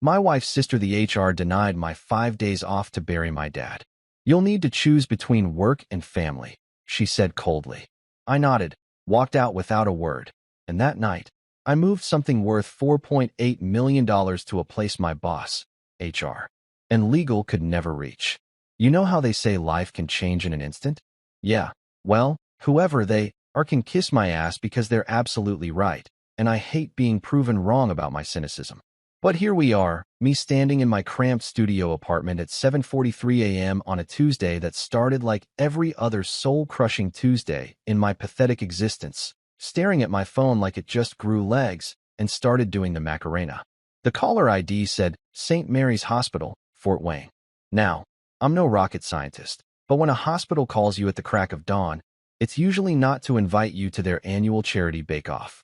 My wife's sister, the HR, denied my 5 days off to bury my dad. You'll need to choose between work and family, she said coldly. I nodded, walked out without a word, and that night, I moved something worth $4.8 million to a place my boss, HR, and legal could never reach. You know how they say life can change in an instant? Yeah, well, whoever they are can kiss my ass because they're absolutely right, and I hate being proven wrong about my cynicism. But here we are, me standing in my cramped studio apartment at 7:43 a.m. on a Tuesday that started like every other soul-crushing Tuesday in my pathetic existence, staring at my phone like it just grew legs and started doing the Macarena. The caller ID said St. Mary's Hospital, Fort Wayne. Now, I'm no rocket scientist, but when a hospital calls you at the crack of dawn, it's usually not to invite you to their annual charity bake-off.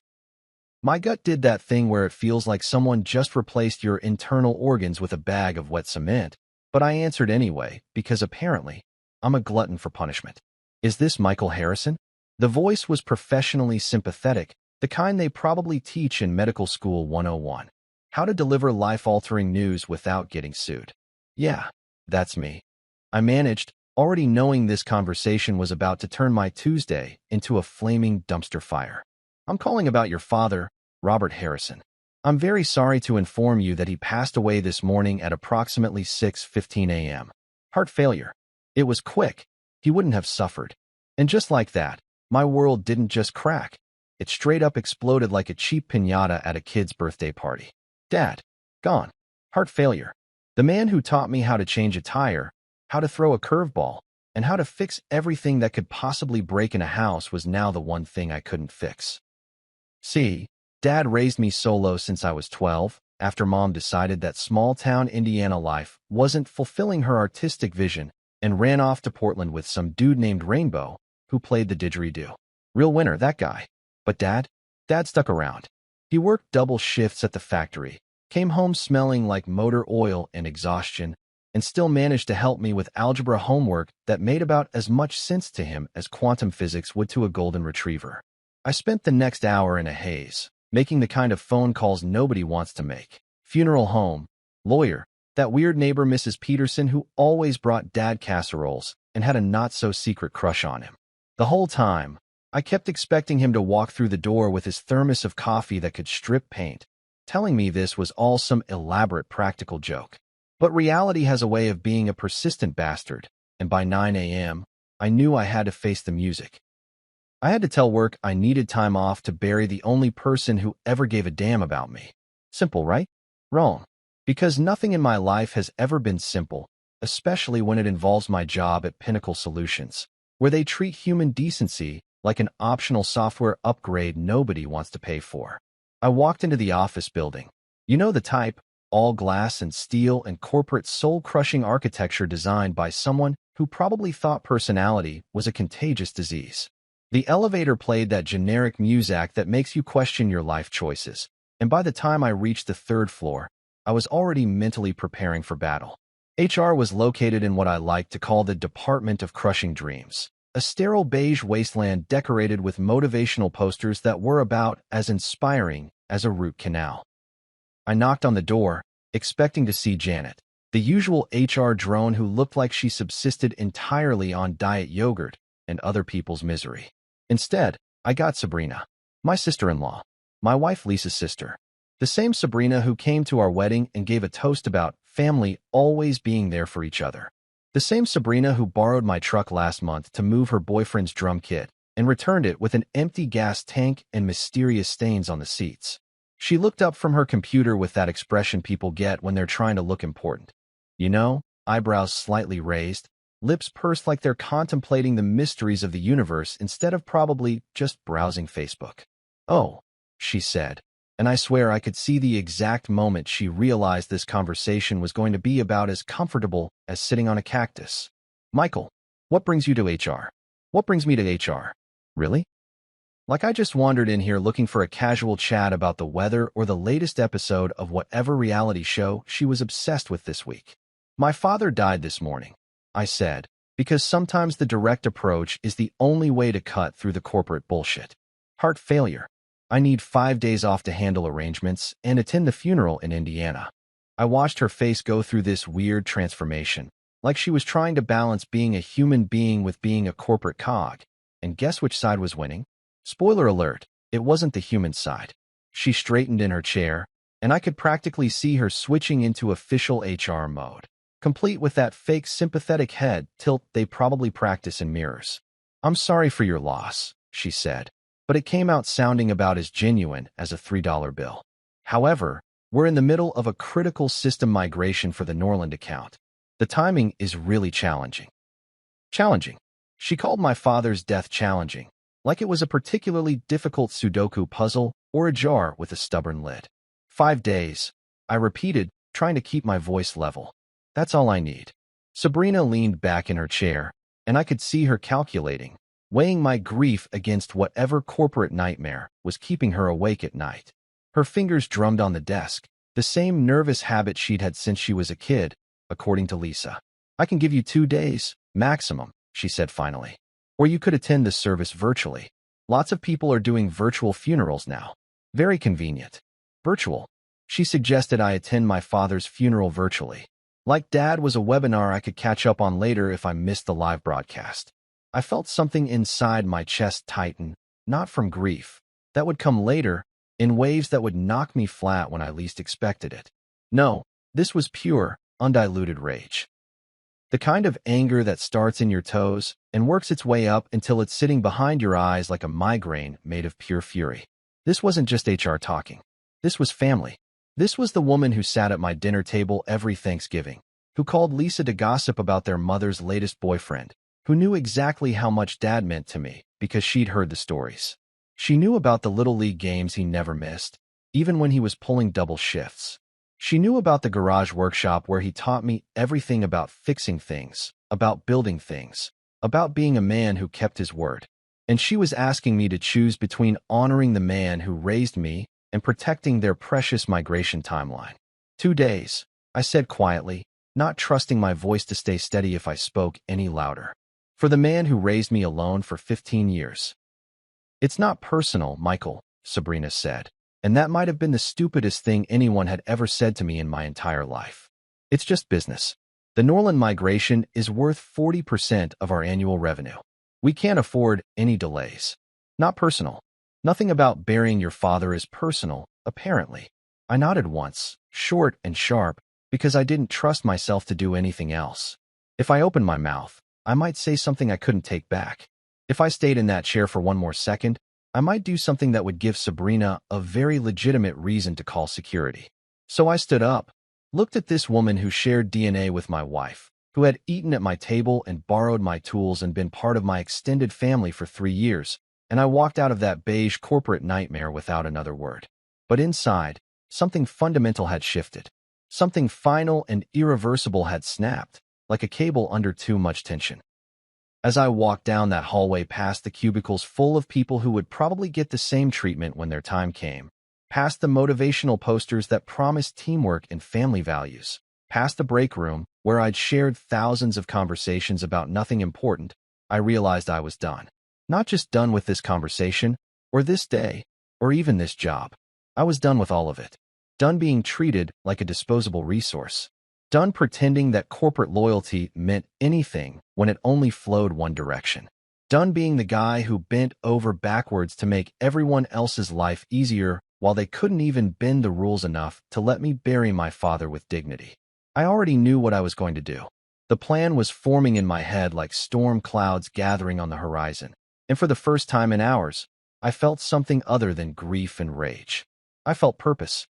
My gut did that thing where it feels like someone just replaced your internal organs with a bag of wet cement, but I answered anyway, because apparently, I'm a glutton for punishment. Is this Michael Harrison? The voice was professionally sympathetic, the kind they probably teach in Medical School 101. How to deliver life-altering news without getting sued. Yeah, that's me. I managed, already knowing this conversation was about to turn my Tuesday into a flaming dumpster fire. I'm calling about your father, Robert Harrison. I'm very sorry to inform you that he passed away this morning at approximately 6:15 a.m. Heart failure. It was quick. He wouldn't have suffered. And just like that, my world didn't just crack. It straight up exploded like a cheap piñata at a kid's birthday party. Dad. Gone. Heart failure. The man who taught me how to change a tire, how to throw a curveball, and how to fix everything that could possibly break in a house was now the one thing I couldn't fix. See, Dad raised me solo since I was 12, after Mom decided that small-town Indiana life wasn't fulfilling her artistic vision and ran off to Portland with some dude named Rainbow, who played the didgeridoo. Real winner, that guy. But Dad stuck around. He worked double shifts at the factory, came home smelling like motor oil and exhaustion, and still managed to help me with algebra homework that made about as much sense to him as quantum physics would to a golden retriever. I spent the next hour in a haze, making the kind of phone calls nobody wants to make. Funeral home, lawyer, that weird neighbor Mrs. Peterson who always brought Dad casseroles and had a not-so-secret crush on him. The whole time, I kept expecting him to walk through the door with his thermos of coffee that could strip paint, telling me this was all some elaborate practical joke. But reality has a way of being a persistent bastard, and by 9 a.m., I knew I had to face the music. I had to tell work I needed time off to bury the only person who ever gave a damn about me. Simple, right? Wrong. Because nothing in my life has ever been simple, especially when it involves my job at Pinnacle Solutions, where they treat human decency like an optional software upgrade nobody wants to pay for. I walked into the office building. You know the type, all glass and steel and corporate soul-crushing architecture designed by someone who probably thought personality was a contagious disease. The elevator played that generic music that makes you question your life choices, and by the time I reached the third floor, I was already mentally preparing for battle. HR was located in what I like to call the Department of Crushing Dreams, a sterile beige wasteland decorated with motivational posters that were about as inspiring as a root canal. I knocked on the door, expecting to see Janet, the usual HR drone who looked like she subsisted entirely on diet yogurt and other people's misery. Instead, I got Sabrina, my sister-in-law, my wife Lisa's sister, the same Sabrina who came to our wedding and gave a toast about family always being there for each other. The same Sabrina who borrowed my truck last month to move her boyfriend's drum kit and returned it with an empty gas tank and mysterious stains on the seats. She looked up from her computer with that expression people get when they're trying to look important. You know, eyebrows slightly raised, lips pursed like they're contemplating the mysteries of the universe instead of probably just browsing Facebook. Oh, she said, and I swear I could see the exact moment she realized this conversation was going to be about as comfortable as sitting on a cactus. Michael, what brings you to HR? What brings me to HR? Really? Like I just wandered in here looking for a casual chat about the weather or the latest episode of whatever reality show she was obsessed with this week. My father died this morning, I said, because sometimes the direct approach is the only way to cut through the corporate bullshit. Heart failure. I need 5 days off to handle arrangements and attend the funeral in Indiana. I watched her face go through this weird transformation, like she was trying to balance being a human being with being a corporate cog. And guess which side was winning? Spoiler alert, it wasn't the human side. She straightened in her chair, and I could practically see her switching into official HR mode, complete with that fake sympathetic head tilt they probably practice in mirrors. "I'm sorry for your loss," she said, but it came out sounding about as genuine as a $3 bill. "However, we're in the middle of a critical system migration for the Norland account. The timing is really challenging." Challenging. She called my father's death challenging, like it was a particularly difficult Sudoku puzzle or a jar with a stubborn lid. 5 days, I repeated, trying to keep my voice level. "That's all I need." Sabrina leaned back in her chair, and I could see her calculating, weighing my grief against whatever corporate nightmare was keeping her awake at night. Her fingers drummed on the desk, the same nervous habit she'd had since she was a kid, according to Lisa. "I can give you 2 days, maximum," she said finally. "Or you could attend the service virtually. Lots of people are doing virtual funerals now. Very convenient." Virtual. She suggested I attend my father's funeral virtually. Like Dad was a webinar I could catch up on later if I missed the live broadcast. I felt something inside my chest tighten, not from grief. That would come later, in waves that would knock me flat when I least expected it. No, this was pure, undiluted rage. The kind of anger that starts in your toes and works its way up until it's sitting behind your eyes like a migraine made of pure fury. This wasn't just HR talking. This was family. This was the woman who sat at my dinner table every Thanksgiving, who called Lisa to gossip about their mother's latest boyfriend, who knew exactly how much Dad meant to me because she'd heard the stories. She knew about the Little League games he never missed, even when he was pulling double shifts. She knew about the garage workshop where he taught me everything about fixing things, about building things, about being a man who kept his word. And she was asking me to choose between honoring the man who raised me and protecting their precious migration timeline. 2 days, I said quietly, not trusting my voice to stay steady if I spoke any louder. For the man who raised me alone for 15 years. "It's not personal, Michael," Sabrina said, and that might have been the stupidest thing anyone had ever said to me in my entire life. "It's just business. The Norland migration is worth 40% of our annual revenue. We can't afford any delays. Not personal. Nothing about burying your father is personal, apparently." I nodded once, short and sharp, because I didn't trust myself to do anything else. If I opened my mouth, I might say something I couldn't take back. If I stayed in that chair for one more second, I might do something that would give Sabrina a very legitimate reason to call security. So I stood up, looked at this woman who shared DNA with my wife, who had eaten at my table and borrowed my tools and been part of my extended family for 3 years, and I walked out of that beige corporate nightmare without another word. But inside, something fundamental had shifted. Something final and irreversible had snapped, like a cable under too much tension. As I walked down that hallway past the cubicles full of people who would probably get the same treatment when their time came, past the motivational posters that promised teamwork and family values, past the break room where I'd shared thousands of conversations about nothing important, I realized I was done. Not just done with this conversation, or this day, or even this job. I was done with all of it. Done being treated like a disposable resource. Done pretending that corporate loyalty meant anything when it only flowed one direction. Done being the guy who bent over backwards to make everyone else's life easier while they couldn't even bend the rules enough to let me bury my father with dignity. I already knew what I was going to do. The plan was forming in my head like storm clouds gathering on the horizon. And for the first time in hours, I felt something other than grief and rage. I felt purpose.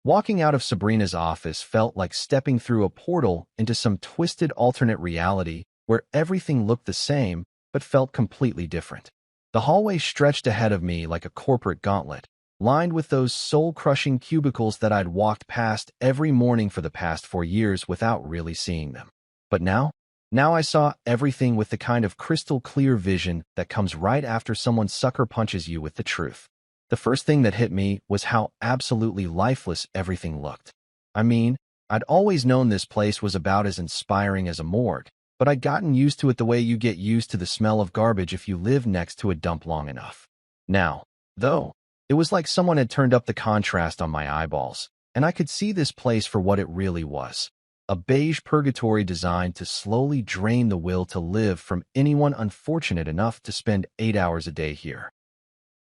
Walking out of Sabrina's office felt like stepping through a portal into some twisted alternate reality where everything looked the same but felt completely different. The hallway stretched ahead of me like a corporate gauntlet, lined with those soul-crushing cubicles that I'd walked past every morning for the past 4 years without really seeing them. But now I saw everything with the kind of crystal-clear vision that comes right after someone sucker punches you with the truth. The first thing that hit me was how absolutely lifeless everything looked. I mean, I'd always known this place was about as inspiring as a morgue, but I'd gotten used to it the way you get used to the smell of garbage if you live next to a dump long enough. Now, though, it was like someone had turned up the contrast on my eyeballs, And I could see this place for what it really was. A beige purgatory designed to slowly drain the will to live from anyone unfortunate enough to spend 8 hours a day here.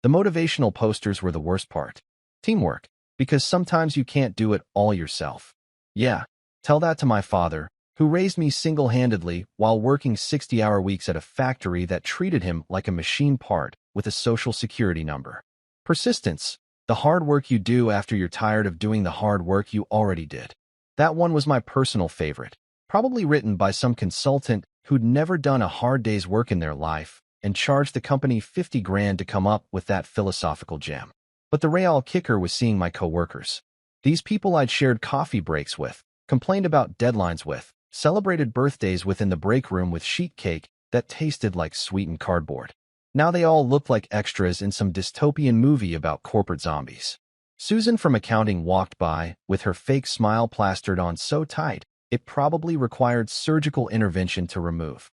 The motivational posters were the worst part. Teamwork, because sometimes you can't do it all yourself. Yeah, tell that to my father, who raised me single-handedly while working 60-hour weeks at a factory that treated him like a machine part with a social security number. Persistence, the hard work you do after you're tired of doing the hard work you already did. That one was my personal favorite, probably written by some consultant who'd never done a hard day's work in their life and charged the company 50 grand to come up with that philosophical gem. But the real kicker was seeing my coworkers. These people I'd shared coffee breaks with, complained about deadlines with, celebrated birthdays with in the break room with sheet cake that tasted like sweetened cardboard. Now they all looked like extras in some dystopian movie about corporate zombies. Susan from accounting walked by, with her fake smile plastered on so tight, it probably required surgical intervention to remove.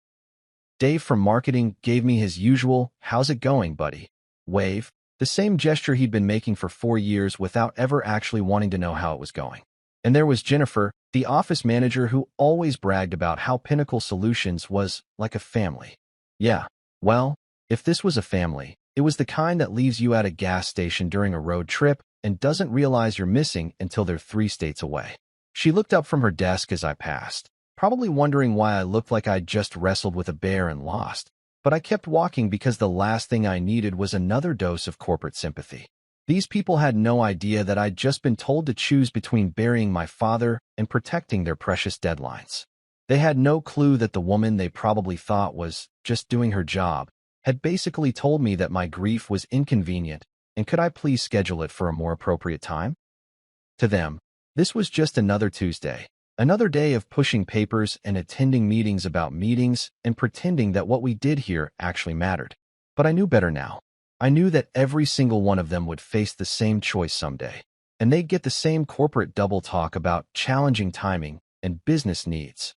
Dave from marketing gave me his usual, "How's it going, buddy?" wave, the same gesture he'd been making for 4 years without ever actually wanting to know how it was going. And there was Jennifer, the office manager who always bragged about how Pinnacle Solutions was like a family. Yeah, well, if this was a family, it was the kind that leaves you at a gas station during a road trip and doesn't realize you're missing until they're 3 states away. She looked up from her desk as I passed, probably wondering why I looked like I'd just wrestled with a bear and lost. But I kept walking because the last thing I needed was another dose of corporate sympathy. These people had no idea that I'd just been told to choose between burying my father and protecting their precious deadlines. They had no clue that the woman they probably thought was just doing her job had basically told me that my grief was inconvenient and could I please schedule it for a more appropriate time? To them, this was just another Tuesday, another day of pushing papers and attending meetings about meetings and pretending that what we did here actually mattered. But I knew better now. I knew that every single one of them would face the same choice someday, and they'd get the same corporate double talk about challenging timing and business needs.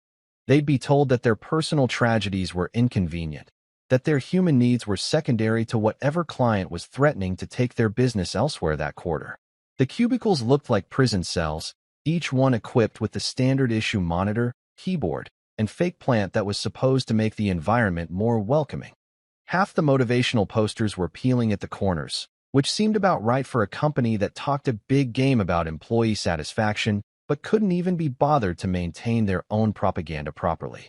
They'd be told that their personal tragedies were inconvenient, that their human needs were secondary to whatever client was threatening to take their business elsewhere that quarter. The cubicles looked like prison cells, each one equipped with the standard issue monitor, keyboard, and fake plant that was supposed to make the environment more welcoming. Half the motivational posters were peeling at the corners, which seemed about right for a company that talked a big game about employee satisfaction, but couldn't even be bothered to maintain their own propaganda properly.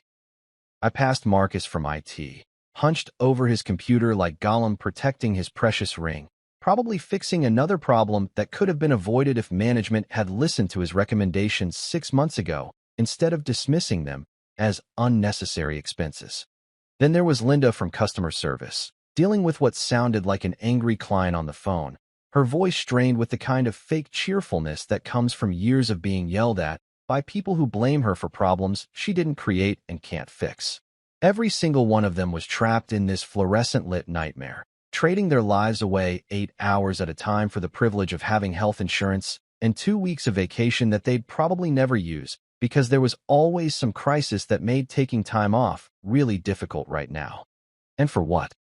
I passed Marcus from IT, hunched over his computer like Gollum protecting his precious ring, probably fixing another problem that could have been avoided if management had listened to his recommendations 6 months ago, instead of dismissing them as unnecessary expenses. Then there was Linda from customer service, dealing with what sounded like an angry client on the phone, her voice strained with the kind of fake cheerfulness that comes from years of being yelled at by people who blame her for problems she didn't create and can't fix. Every single one of them was trapped in this fluorescent-lit nightmare, trading their lives away 8 hours at a time for the privilege of having health insurance and 2 weeks of vacation that they'd probably never use, because there was always some crisis that made taking time off really difficult right now. And for what?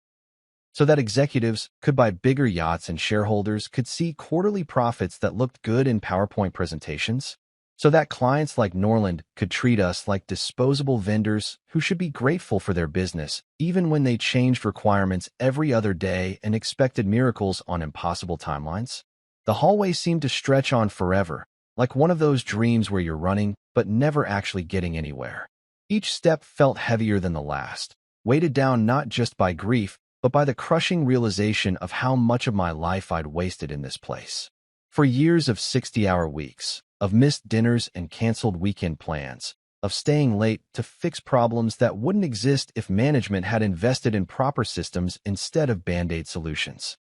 So that executives could buy bigger yachts and shareholders could see quarterly profits that looked good in PowerPoint presentations? So that clients like Norland could treat us like disposable vendors who should be grateful for their business, even when they changed requirements every other day and expected miracles on impossible timelines? The hallway seemed to stretch on forever, like one of those dreams where you're running but never actually getting anywhere. Each step felt heavier than the last, weighted down not just by grief, but by the crushing realization of how much of my life I'd wasted in this place. For years of 60-hour weeks, of missed dinners and canceled weekend plans, of staying late to fix problems that wouldn't exist if management had invested in proper systems instead of Band-Aid solutions.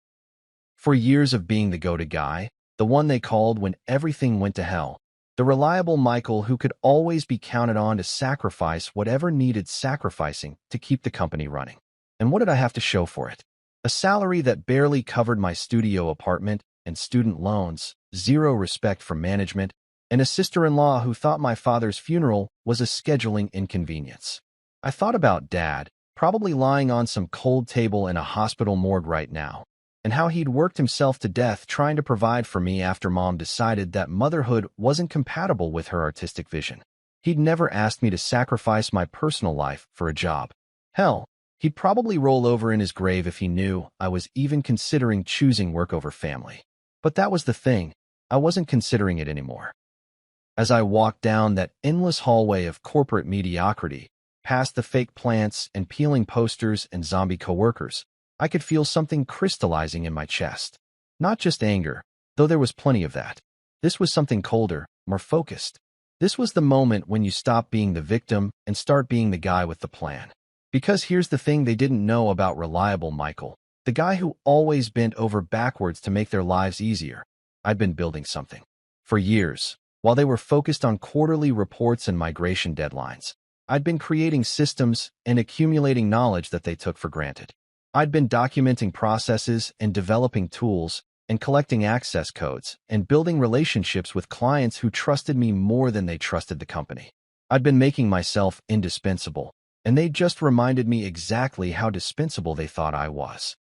For years of being the go-to guy, the one they called when everything went to hell, the reliable Michael who could always be counted on to sacrifice whatever needed sacrificing to keep the company running. And what did I have to show for it? A salary that barely covered my studio apartment and student loans, zero respect from management, and a sister-in-law who thought my father's funeral was a scheduling inconvenience. I thought about Dad, probably lying on some cold table in a hospital morgue right now, and how he'd worked himself to death trying to provide for me after Mom decided that motherhood wasn't compatible with her artistic vision. He'd never asked me to sacrifice my personal life for a job. Hell, he'd probably roll over in his grave if he knew I was even considering choosing work over family. But that was the thing. I wasn't considering it anymore. As I walked down that endless hallway of corporate mediocrity, past the fake plants and peeling posters and zombie coworkers, I could feel something crystallizing in my chest. Not just anger, though there was plenty of that. This was something colder, more focused. This was the moment when you stop being the victim and start being the guy with the plan. Because here's the thing they didn't know about reliable Michael, the guy who always bent over backwards to make their lives easier. I'd been building something. For years, while they were focused on quarterly reports and migration deadlines, I'd been creating systems and accumulating knowledge that they took for granted. I'd been documenting processes and developing tools and collecting access codes and building relationships with clients who trusted me more than they trusted the company. I'd been making myself indispensable, and they just reminded me exactly how dispensable they thought I was.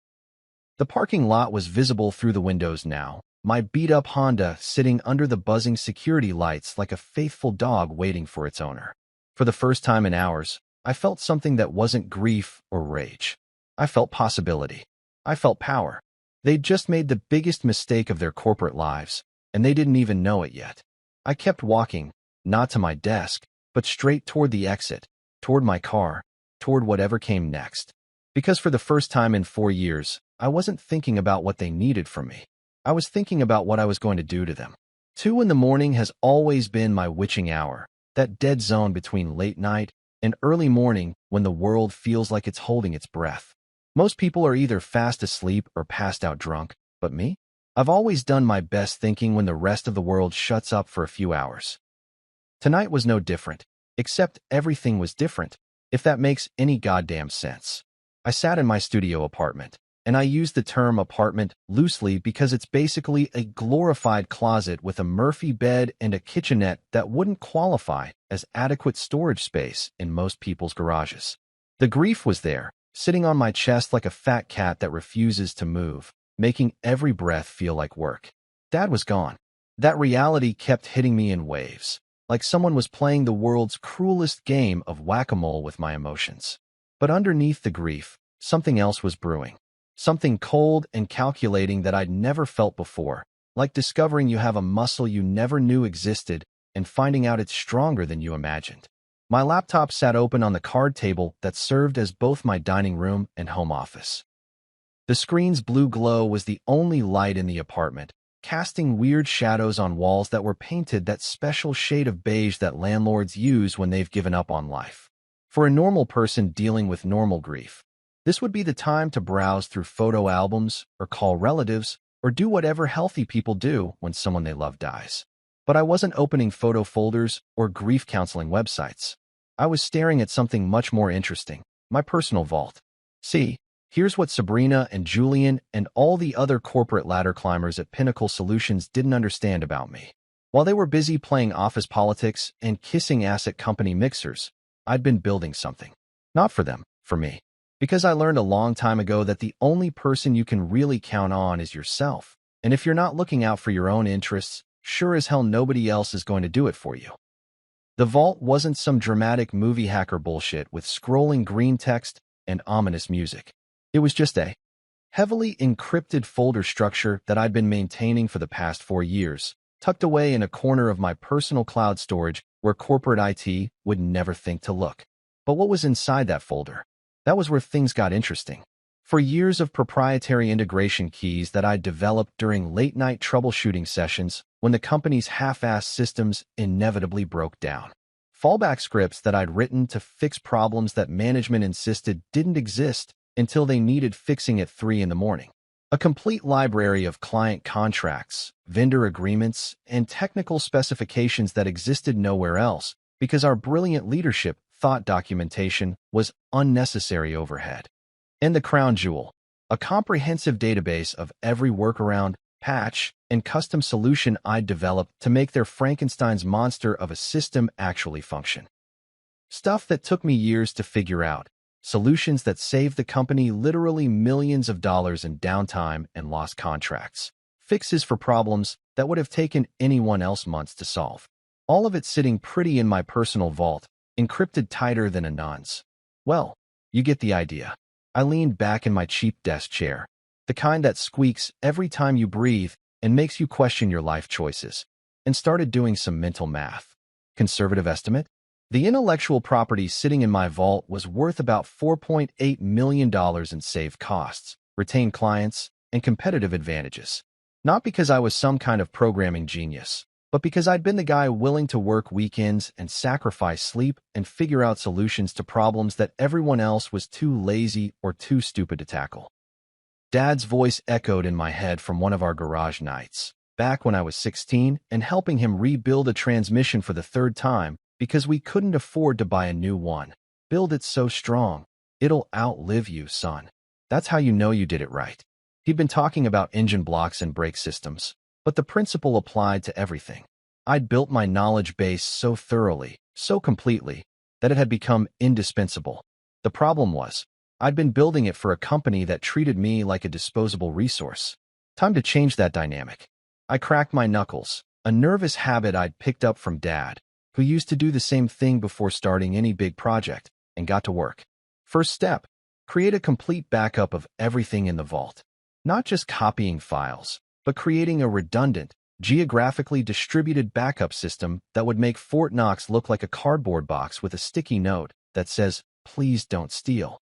The parking lot was visible through the windows now, my beat-up Honda sitting under the buzzing security lights like a faithful dog waiting for its owner. For the first time in hours, I felt something that wasn't grief or rage. I felt possibility. I felt power. They'd just made the biggest mistake of their corporate lives, and they didn't even know it yet. I kept walking, not to my desk, but straight toward the exit, toward my car, toward whatever came next. Because for the first time in 4 years, I wasn't thinking about what they needed from me. I was thinking about what I was going to do to them. 2 in the morning has always been my witching hour, that dead zone between late night and early morning when the world feels like it's holding its breath. Most people are either fast asleep or passed out drunk, but me? I've always done my best thinking when the rest of the world shuts up for a few hours. Tonight was no different, except everything was different, if that makes any goddamn sense. I sat in my studio apartment, and I use the term apartment loosely because it's basically a glorified closet with a Murphy bed and a kitchenette that wouldn't qualify as adequate storage space in most people's garages. The grief was there, sitting on my chest like a fat cat that refuses to move, making every breath feel like work. Dad was gone. That reality kept hitting me in waves, like someone was playing the world's cruelest game of whack-a-mole with my emotions. But underneath the grief, something else was brewing. Something cold and calculating that I'd never felt before, like discovering you have a muscle you never knew existed and finding out it's stronger than you imagined. My laptop sat open on the card table that served as both my dining room and home office. The screen's blue glow was the only light in the apartment, casting weird shadows on walls that were painted that special shade of beige that landlords use when they've given up on life. For a normal person dealing with normal grief, this would be the time to browse through photo albums or call relatives or do whatever healthy people do when someone they love dies. But I wasn't opening photo folders or grief counseling websites. I was staring at something much more interesting, my personal vault. See, here's what Sabrina and Julian and all the other corporate ladder climbers at Pinnacle Solutions didn't understand about me. While they were busy playing office politics and kissing asset company mixers, I'd been building something. Not for them, for me. Because I learned a long time ago that the only person you can really count on is yourself. And if you're not looking out for your own interests, sure as hell nobody else is going to do it for you. The vault wasn't some dramatic movie hacker bullshit with scrolling green text and ominous music. It was just a heavily encrypted folder structure that I'd been maintaining for the past 4 years, tucked away in a corner of my personal cloud storage where corporate IT would never think to look. But what was inside that folder? That was where things got interesting. For years of proprietary integration keys that I'd developed during late-night troubleshooting sessions when the company's half-assed systems inevitably broke down. Fallback scripts that I'd written to fix problems that management insisted didn't exist until they needed fixing at 3 in the morning. A complete library of client contracts, vendor agreements, and technical specifications that existed nowhere else because our brilliant leadership thought documentation was unnecessary overhead. And the crown jewel, a comprehensive database of every workaround, patch, and custom solution I'd developed to make their Frankenstein's monster of a system actually function. Stuff that took me years to figure out, solutions that saved the company literally millions of dollars in downtime and lost contracts, fixes for problems that would have taken anyone else months to solve. All of it sitting pretty in my personal vault, encrypted tighter than a nun's. Well, you get the idea. I leaned back in my cheap desk chair, the kind that squeaks every time you breathe and makes you question your life choices, and started doing some mental math. Conservative estimate? The intellectual property sitting in my vault was worth about $4.8 million in saved costs, retained clients, and competitive advantages. Not because I was some kind of programming genius, but because I'd been the guy willing to work weekends and sacrifice sleep and figure out solutions to problems that everyone else was too lazy or too stupid to tackle. Dad's voice echoed in my head from one of our garage nights, back when I was 16 and helping him rebuild a transmission for the third time because we couldn't afford to buy a new one. Build it so strong, it'll outlive you, son. That's how you know you did it right. He'd been talking about engine blocks and brake systems, but the principle applied to everything. I'd built my knowledge base so thoroughly, so completely, that it had become indispensable. The problem was, I'd been building it for a company that treated me like a disposable resource. Time to change that dynamic. I cracked my knuckles, a nervous habit I'd picked up from Dad, who used to do the same thing before starting any big project, and got to work. First step, create a complete backup of everything in the vault. Not just copying files, but creating a redundant, geographically distributed backup system that would make Fort Knox look like a cardboard box with a sticky note that says, "Please don't steal."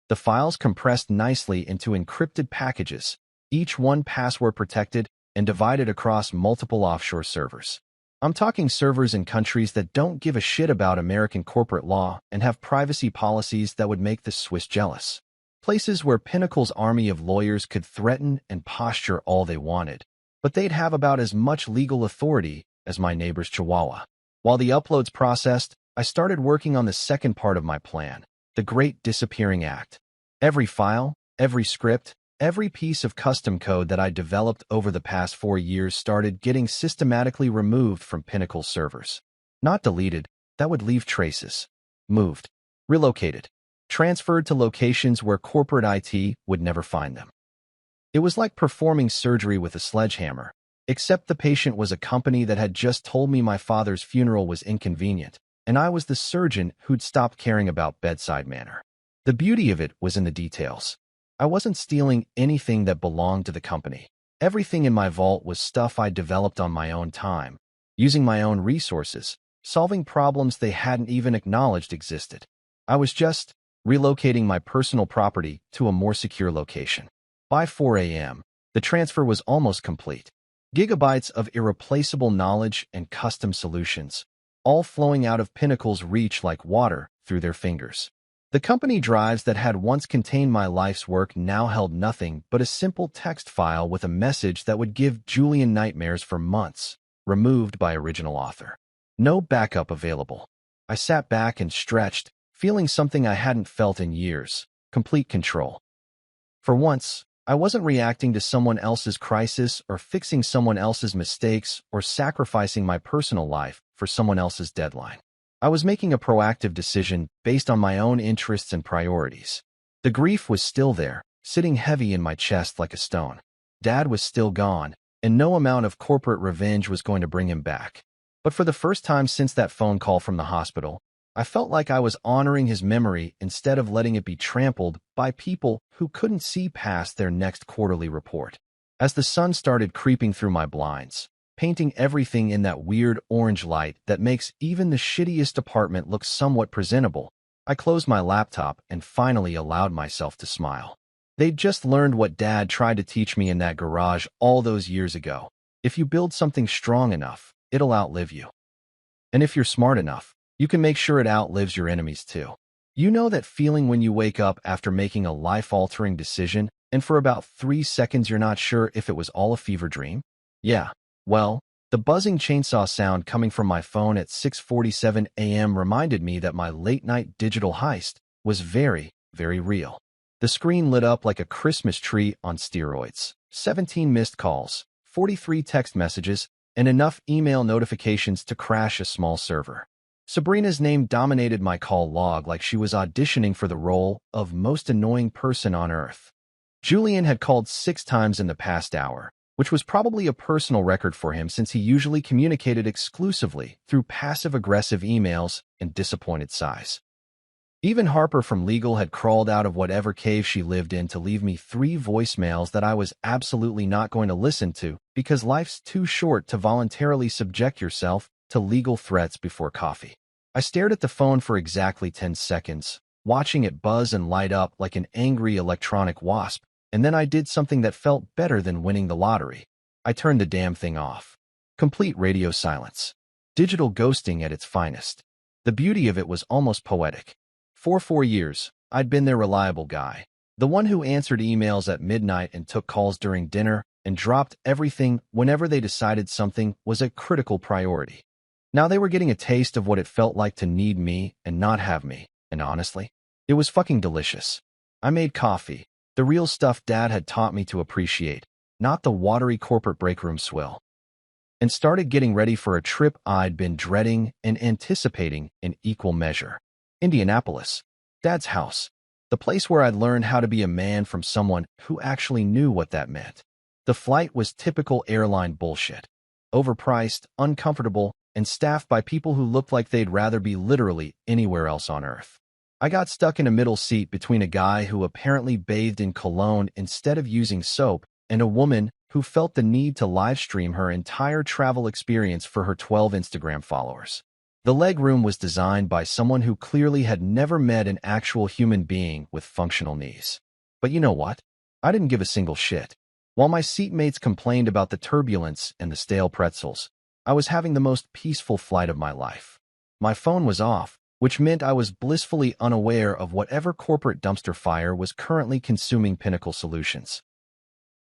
The files compressed nicely into encrypted packages, each one password protected and divided across multiple offshore servers. I'm talking servers in countries that don't give a shit about American corporate law and have privacy policies that would make the Swiss jealous. Places where Pinnacle's army of lawyers could threaten and posture all they wanted, but they'd have about as much legal authority as my neighbor's chihuahua. While the uploads processed, I started working on the second part of my plan, the Great Disappearing Act. Every file, every script, every piece of custom code that I developed over the past 4 years started getting systematically removed from Pinnacle's servers. Not deleted, that would leave traces. Moved. Relocated. Transferred to locations where corporate IT would never find them. It was like performing surgery with a sledgehammer, except the patient was a company that had just told me my father's funeral was inconvenient, and I was the surgeon who'd stopped caring about bedside manner. The beauty of it was in the details. I wasn't stealing anything that belonged to the company. Everything in my vault was stuff I developed on my own time, using my own resources, solving problems they hadn't even acknowledged existed. I was just relocating my personal property to a more secure location. By 4 a.m., the transfer was almost complete. Gigabytes of irreplaceable knowledge and custom solutions, all flowing out of Pinnacle's reach like water through their fingers. The company drives that had once contained my life's work now held nothing but a simple text file with a message that would give Julian nightmares for months, removed by original author. No backup available. I sat back and stretched, feeling something I hadn't felt in years, complete control. For once, I wasn't reacting to someone else's crisis or fixing someone else's mistakes or sacrificing my personal life for someone else's deadline. I was making a proactive decision based on my own interests and priorities. The grief was still there, sitting heavy in my chest like a stone. Dad was still gone, and no amount of corporate revenge was going to bring him back. But for the first time since that phone call from the hospital, I felt like I was honoring his memory instead of letting it be trampled by people who couldn't see past their next quarterly report. As the sun started creeping through my blinds, painting everything in that weird orange light that makes even the shittiest apartment look somewhat presentable, I closed my laptop and finally allowed myself to smile. They'd just learned what Dad tried to teach me in that garage all those years ago. If you build something strong enough, it'll outlive you. And if you're smart enough, you can make sure it outlives your enemies too. You know that feeling when you wake up after making a life-altering decision and for about 3 seconds you're not sure if it was all a fever dream? Yeah, well, the buzzing chainsaw sound coming from my phone at 6:47 a.m. reminded me that my late-night digital heist was very, very real. The screen lit up like a Christmas tree on steroids. 17 missed calls, 43 text messages, and enough email notifications to crash a small server. Sabrina's name dominated my call log like she was auditioning for the role of most annoying person on earth. Julian had called 6 times in the past hour, which was probably a personal record for him since he usually communicated exclusively through passive-aggressive emails and disappointed sighs. Even Harper from legal had crawled out of whatever cave she lived in to leave me 3 voicemails that I was absolutely not going to listen to because life's too short to voluntarily subject yourself to legal threats before coffee. I stared at the phone for exactly 10 seconds, watching it buzz and light up like an angry electronic wasp, and then I did something that felt better than winning the lottery. I turned the damn thing off. Complete radio silence. Digital ghosting at its finest. The beauty of it was almost poetic. For 4 years, I'd been their reliable guy. The one who answered emails at midnight and took calls during dinner and dropped everything whenever they decided something was a critical priority. Now they were getting a taste of what it felt like to need me and not have me, and honestly, it was fucking delicious. I made coffee, the real stuff Dad had taught me to appreciate, not the watery corporate breakroom swill, and started getting ready for a trip I'd been dreading and anticipating in equal measure. Indianapolis, Dad's house, the place where I'd learned how to be a man from someone who actually knew what that meant. The flight was typical airline bullshit. Overpriced, uncomfortable, and staffed by people who looked like they'd rather be literally anywhere else on Earth. I got stuck in a middle seat between a guy who apparently bathed in cologne instead of using soap and a woman who felt the need to livestream her entire travel experience for her 12 Instagram followers. The leg room was designed by someone who clearly had never met an actual human being with functional knees. But you know what? I didn't give a single shit. While my seatmates complained about the turbulence and the stale pretzels, I was having the most peaceful flight of my life. My phone was off, which meant I was blissfully unaware of whatever corporate dumpster fire was currently consuming Pinnacle Solutions.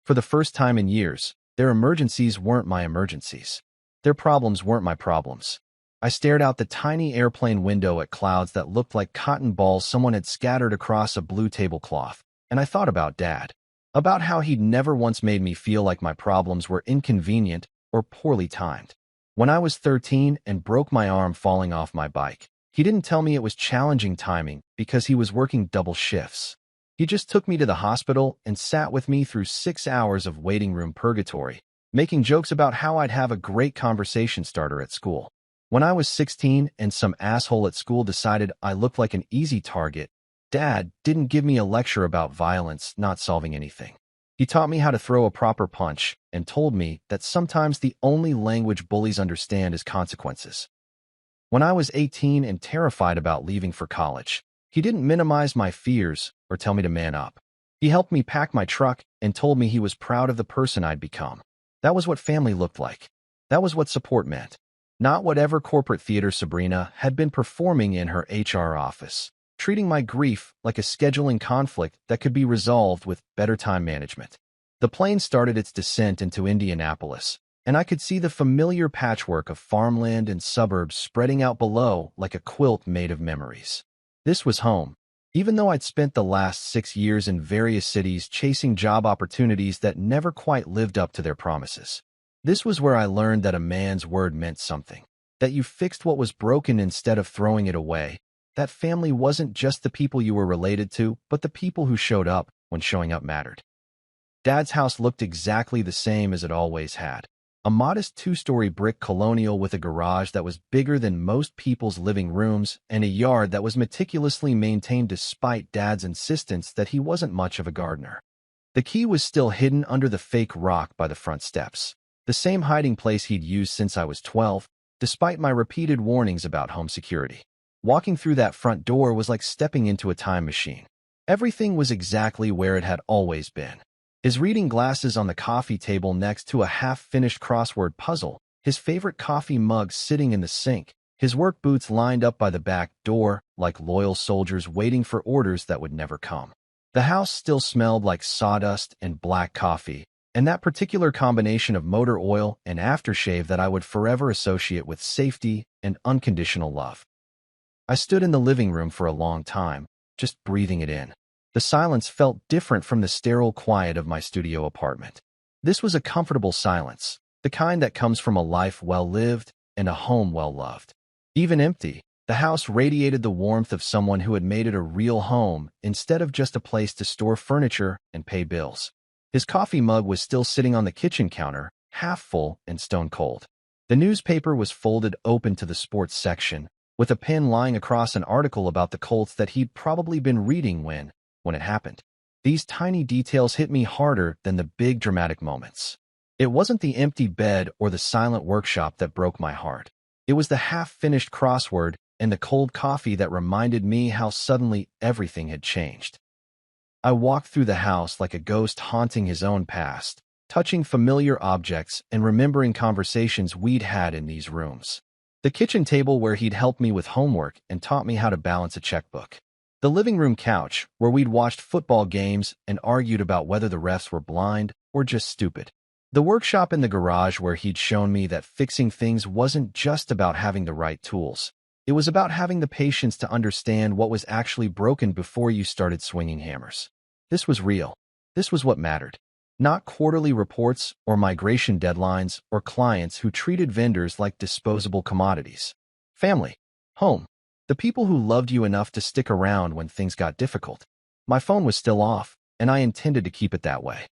For the first time in years, their emergencies weren't my emergencies. Their problems weren't my problems. I stared out the tiny airplane window at clouds that looked like cotton balls someone had scattered across a blue tablecloth, and I thought about Dad. About how he'd never once made me feel like my problems were inconvenient or poorly timed. When I was 13 and broke my arm falling off my bike, he didn't tell me it was challenging timing because he was working double shifts. He just took me to the hospital and sat with me through 6 hours of waiting room purgatory, making jokes about how I'd have a great conversation starter at school. When I was 16 and some asshole at school decided I looked like an easy target, Dad didn't give me a lecture about violence not solving anything. He taught me how to throw a proper punch and told me that sometimes the only language bullies understand is consequences. When I was 18 and terrified about leaving for college, he didn't minimize my fears or tell me to man up. He helped me pack my truck and told me he was proud of the person I'd become. That was what family looked like. That was what support meant. Not whatever corporate theater Sabrina had been performing in her HR office, treating my grief like a scheduling conflict that could be resolved with better time management. The plane started its descent into Indianapolis, and I could see the familiar patchwork of farmland and suburbs spreading out below like a quilt made of memories. This was home, even though I'd spent the last 6 years in various cities chasing job opportunities that never quite lived up to their promises. This was where I learned that a man's word meant something, that you fixed what was broken instead of throwing it away. That family wasn't just the people you were related to, but the people who showed up when showing up mattered. Dad's house looked exactly the same as it always had. A modest 2-story brick colonial with a garage that was bigger than most people's living rooms and a yard that was meticulously maintained despite Dad's insistence that he wasn't much of a gardener. The key was still hidden under the fake rock by the front steps, the same hiding place he'd used since I was 12, despite my repeated warnings about home security. Walking through that front door was like stepping into a time machine. Everything was exactly where it had always been. His reading glasses on the coffee table next to a half-finished crossword puzzle, his favorite coffee mug sitting in the sink, his work boots lined up by the back door like loyal soldiers waiting for orders that would never come. The house still smelled like sawdust and black coffee, and that particular combination of motor oil and aftershave that I would forever associate with safety and unconditional love. I stood in the living room for a long time, just breathing it in. The silence felt different from the sterile quiet of my studio apartment. This was a comfortable silence, the kind that comes from a life well lived and a home well loved. Even empty, The house radiated the warmth of someone who had made it a real home instead of just a place to store furniture and pay bills. His coffee mug was still sitting on the kitchen counter, half full and stone cold. The newspaper was folded open to the sports section, with a pen lying across an article about the Colts that he'd probably been reading when it happened. These tiny details hit me harder than the big dramatic moments. It wasn't the empty bed or the silent workshop that broke my heart. It was the half-finished crossword and the cold coffee that reminded me how suddenly everything had changed. I walked through the house like a ghost haunting his own past, touching familiar objects and remembering conversations we'd had in these rooms. The kitchen table where he'd helped me with homework and taught me how to balance a checkbook. The living room couch where we'd watched football games and argued about whether the refs were blind or just stupid. The workshop in the garage where he'd shown me that fixing things wasn't just about having the right tools. It was about having the patience to understand what was actually broken before you started swinging hammers. This was real. This was what mattered. Not quarterly reports or migration deadlines or clients who treated vendors like disposable commodities. Family. Home. The people who loved you enough to stick around when things got difficult. My phone was still off, and I intended to keep it that way.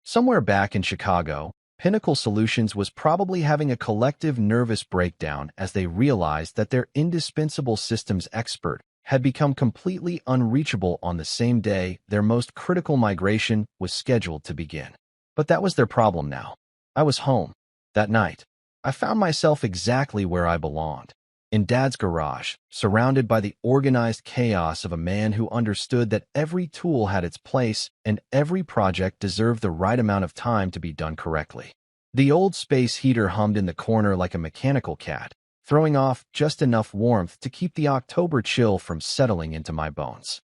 Somewhere back in Chicago, Pinnacle Solutions was probably having a collective nervous breakdown as they realized that their indispensable systems expert had become completely unreachable on the same day their most critical migration was scheduled to begin. But that was their problem now. I was home. That night, I found myself exactly where I belonged. In Dad's garage, surrounded by the organized chaos of a man who understood that every tool had its place and every project deserved the right amount of time to be done correctly. The old space heater hummed in the corner like a mechanical cat, throwing off just enough warmth to keep the October chill from settling into my bones.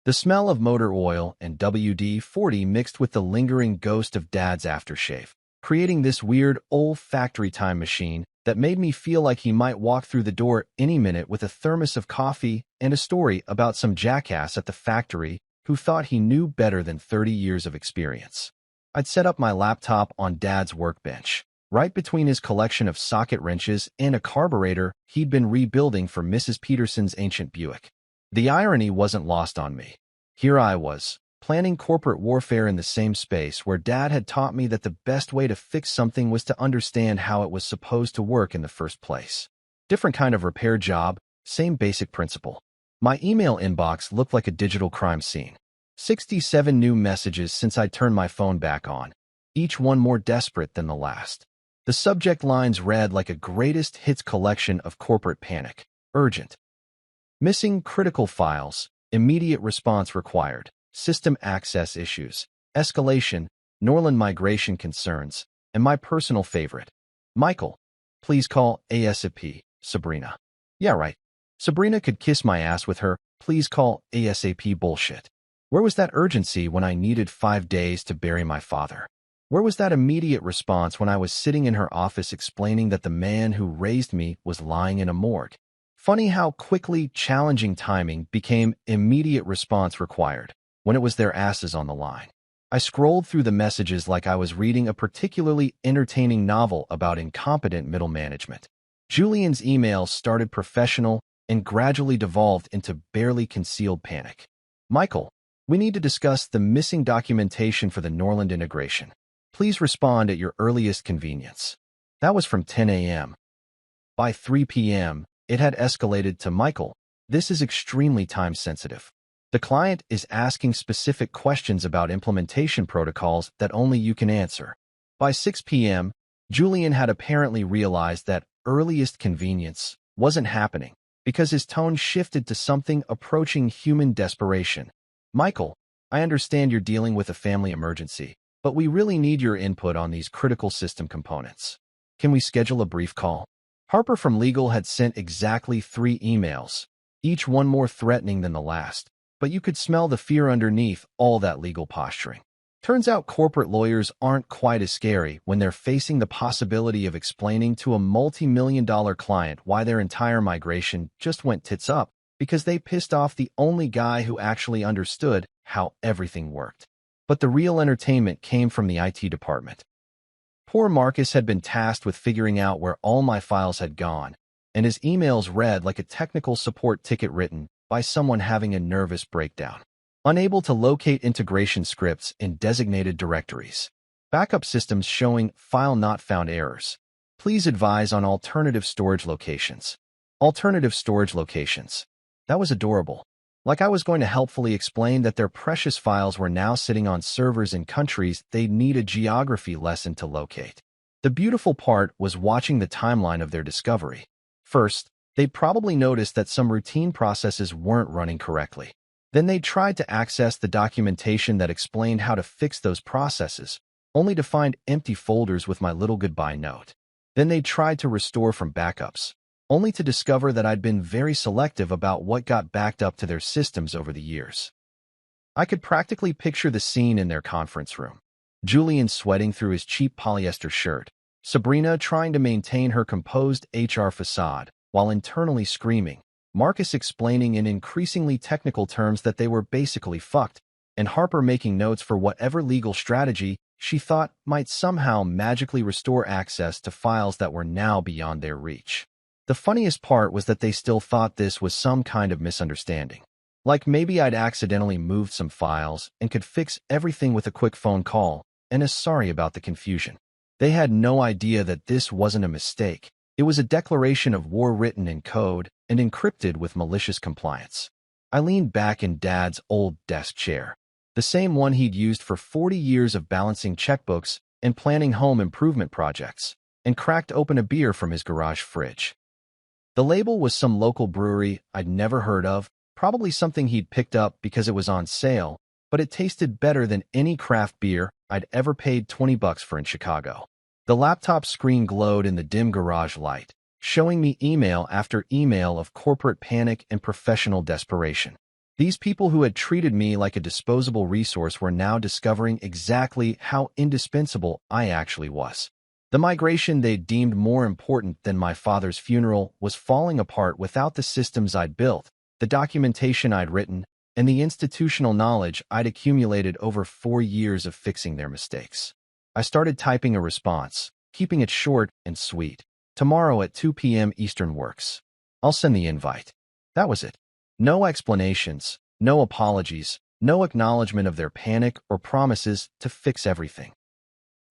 The smell of motor oil and WD-40 mixed with the lingering ghost of Dad's aftershave, creating this weird old factory time machine that made me feel like he might walk through the door any minute with a thermos of coffee and a story about some jackass at the factory who thought he knew better than 30 years of experience. I'd set up my laptop on Dad's workbench, right between his collection of socket wrenches and a carburetor he'd been rebuilding for Mrs. Peterson's ancient Buick. The irony wasn't lost on me. Here I was, planning corporate warfare in the same space where Dad had taught me that the best way to fix something was to understand how it was supposed to work in the first place. Different kind of repair job, same basic principle. My email inbox looked like a digital crime scene. 67 new messages since I turned my phone back on, each one more desperate than the last. The subject lines read like a greatest hits collection of corporate panic. Urgent. Missing critical files. Immediate response required. System access issues, escalation, Norland migration concerns, and my personal favorite. Michael, please call ASAP, Sabrina. Yeah, right. Sabrina could kiss my ass with her, please call ASAP bullshit. Where was that urgency when I needed 5 days to bury my father? Where was that immediate response when I was sitting in her office explaining that the man who raised me was lying in a morgue? Funny how quickly challenging timing became immediate response required when it was their asses on the line. I scrolled through the messages like I was reading a particularly entertaining novel about incompetent middle management. Julian's emails started professional and gradually devolved into barely concealed panic. Michael, we need to discuss the missing documentation for the Norland integration. Please respond at your earliest convenience. That was from 10 a.m. By 3 p.m., it had escalated to Michael. This is extremely time-sensitive. The client is asking specific questions about implementation protocols that only you can answer. By 6 p.m., Julian had apparently realized that earliest convenience wasn't happening because his tone shifted to something approaching human desperation. Michael, I understand you're dealing with a family emergency, but we really need your input on these critical system components. Can we schedule a brief call? Harper from Legal had sent exactly 3 emails, each one more threatening than the last. But you could smell the fear underneath all that legal posturing. Turns out corporate lawyers aren't quite as scary when they're facing the possibility of explaining to a multi-million-dollar client why their entire migration just went tits up because they pissed off the only guy who actually understood how everything worked. But the real entertainment came from the IT department. Poor Marcus had been tasked with figuring out where all my files had gone, and his emails read like a technical support ticket written by someone having a nervous breakdown. Unable to locate integration scripts in designated directories. Backup systems showing file not found errors. Please advise on alternative storage locations. Alternative storage locations. That was adorable. Like I was going to helpfully explain that their precious files were now sitting on servers in countries they'd need a geography lesson to locate. The beautiful part was watching the timeline of their discovery. First, they'd probably noticed that some routine processes weren't running correctly. Then they tried to access the documentation that explained how to fix those processes, only to find empty folders with my little goodbye note. Then they tried to restore from backups, only to discover that I'd been very selective about what got backed up to their systems over the years. I could practically picture the scene in their conference room. Julian sweating through his cheap polyester shirt, Sabrina trying to maintain her composed HR facade while internally screaming, Marcus explaining in increasingly technical terms that they were basically fucked, and Harper making notes for whatever legal strategy she thought might somehow magically restore access to files that were now beyond their reach. The funniest part was that they still thought this was some kind of misunderstanding. Like maybe I'd accidentally moved some files and could fix everything with a quick phone call, and is sorry about the confusion. They had no idea that this wasn't a mistake. It was a declaration of war written in code and encrypted with malicious compliance. I leaned back in Dad's old desk chair, the same one he'd used for 40 years of balancing checkbooks and planning home improvement projects, and cracked open a beer from his garage fridge. The label was some local brewery I'd never heard of, probably something he'd picked up because it was on sale, but it tasted better than any craft beer I'd ever paid $20 for in Chicago. The laptop screen glowed in the dim garage light, showing me email after email of corporate panic and professional desperation. These people who had treated me like a disposable resource were now discovering exactly how indispensable I actually was. The migration they deemed more important than my father's funeral was falling apart without the systems I'd built, the documentation I'd written, and the institutional knowledge I'd accumulated over 4 years of fixing their mistakes. I started typing a response, keeping it short and sweet. Tomorrow at 2 p.m. Eastern works. I'll send the invite. That was it. No explanations, no apologies, no acknowledgement of their panic or promises to fix everything.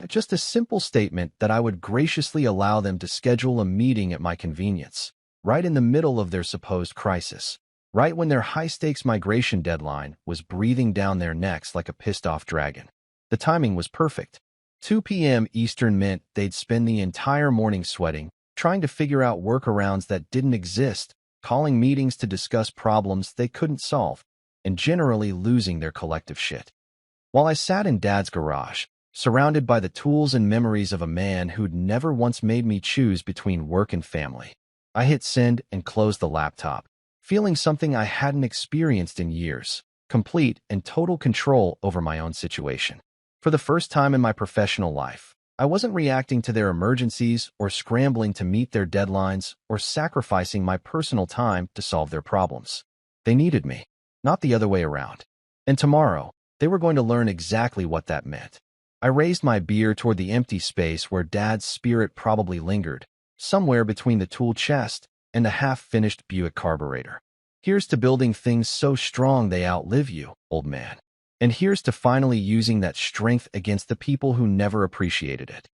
Just a simple statement that I would graciously allow them to schedule a meeting at my convenience, right in the middle of their supposed crisis, right when their high-stakes migration deadline was breathing down their necks like a pissed-off dragon. The timing was perfect. 2 p.m. Eastern meant they'd spend the entire morning sweating, trying to figure out workarounds that didn't exist, calling meetings to discuss problems they couldn't solve, and generally losing their collective shit. While I sat in Dad's garage, surrounded by the tools and memories of a man who'd never once made me choose between work and family, I hit send and closed the laptop, feeling something I hadn't experienced in years, complete and total control over my own situation. For the first time in my professional life, I wasn't reacting to their emergencies or scrambling to meet their deadlines or sacrificing my personal time to solve their problems. They needed me, not the other way around. And tomorrow, they were going to learn exactly what that meant. I raised my beer toward the empty space where Dad's spirit probably lingered, somewhere between the tool chest and the half-finished Buick carburetor. Here's to building things so strong they outlive you, old man. And here's to finally using that strength against the people who never appreciated it.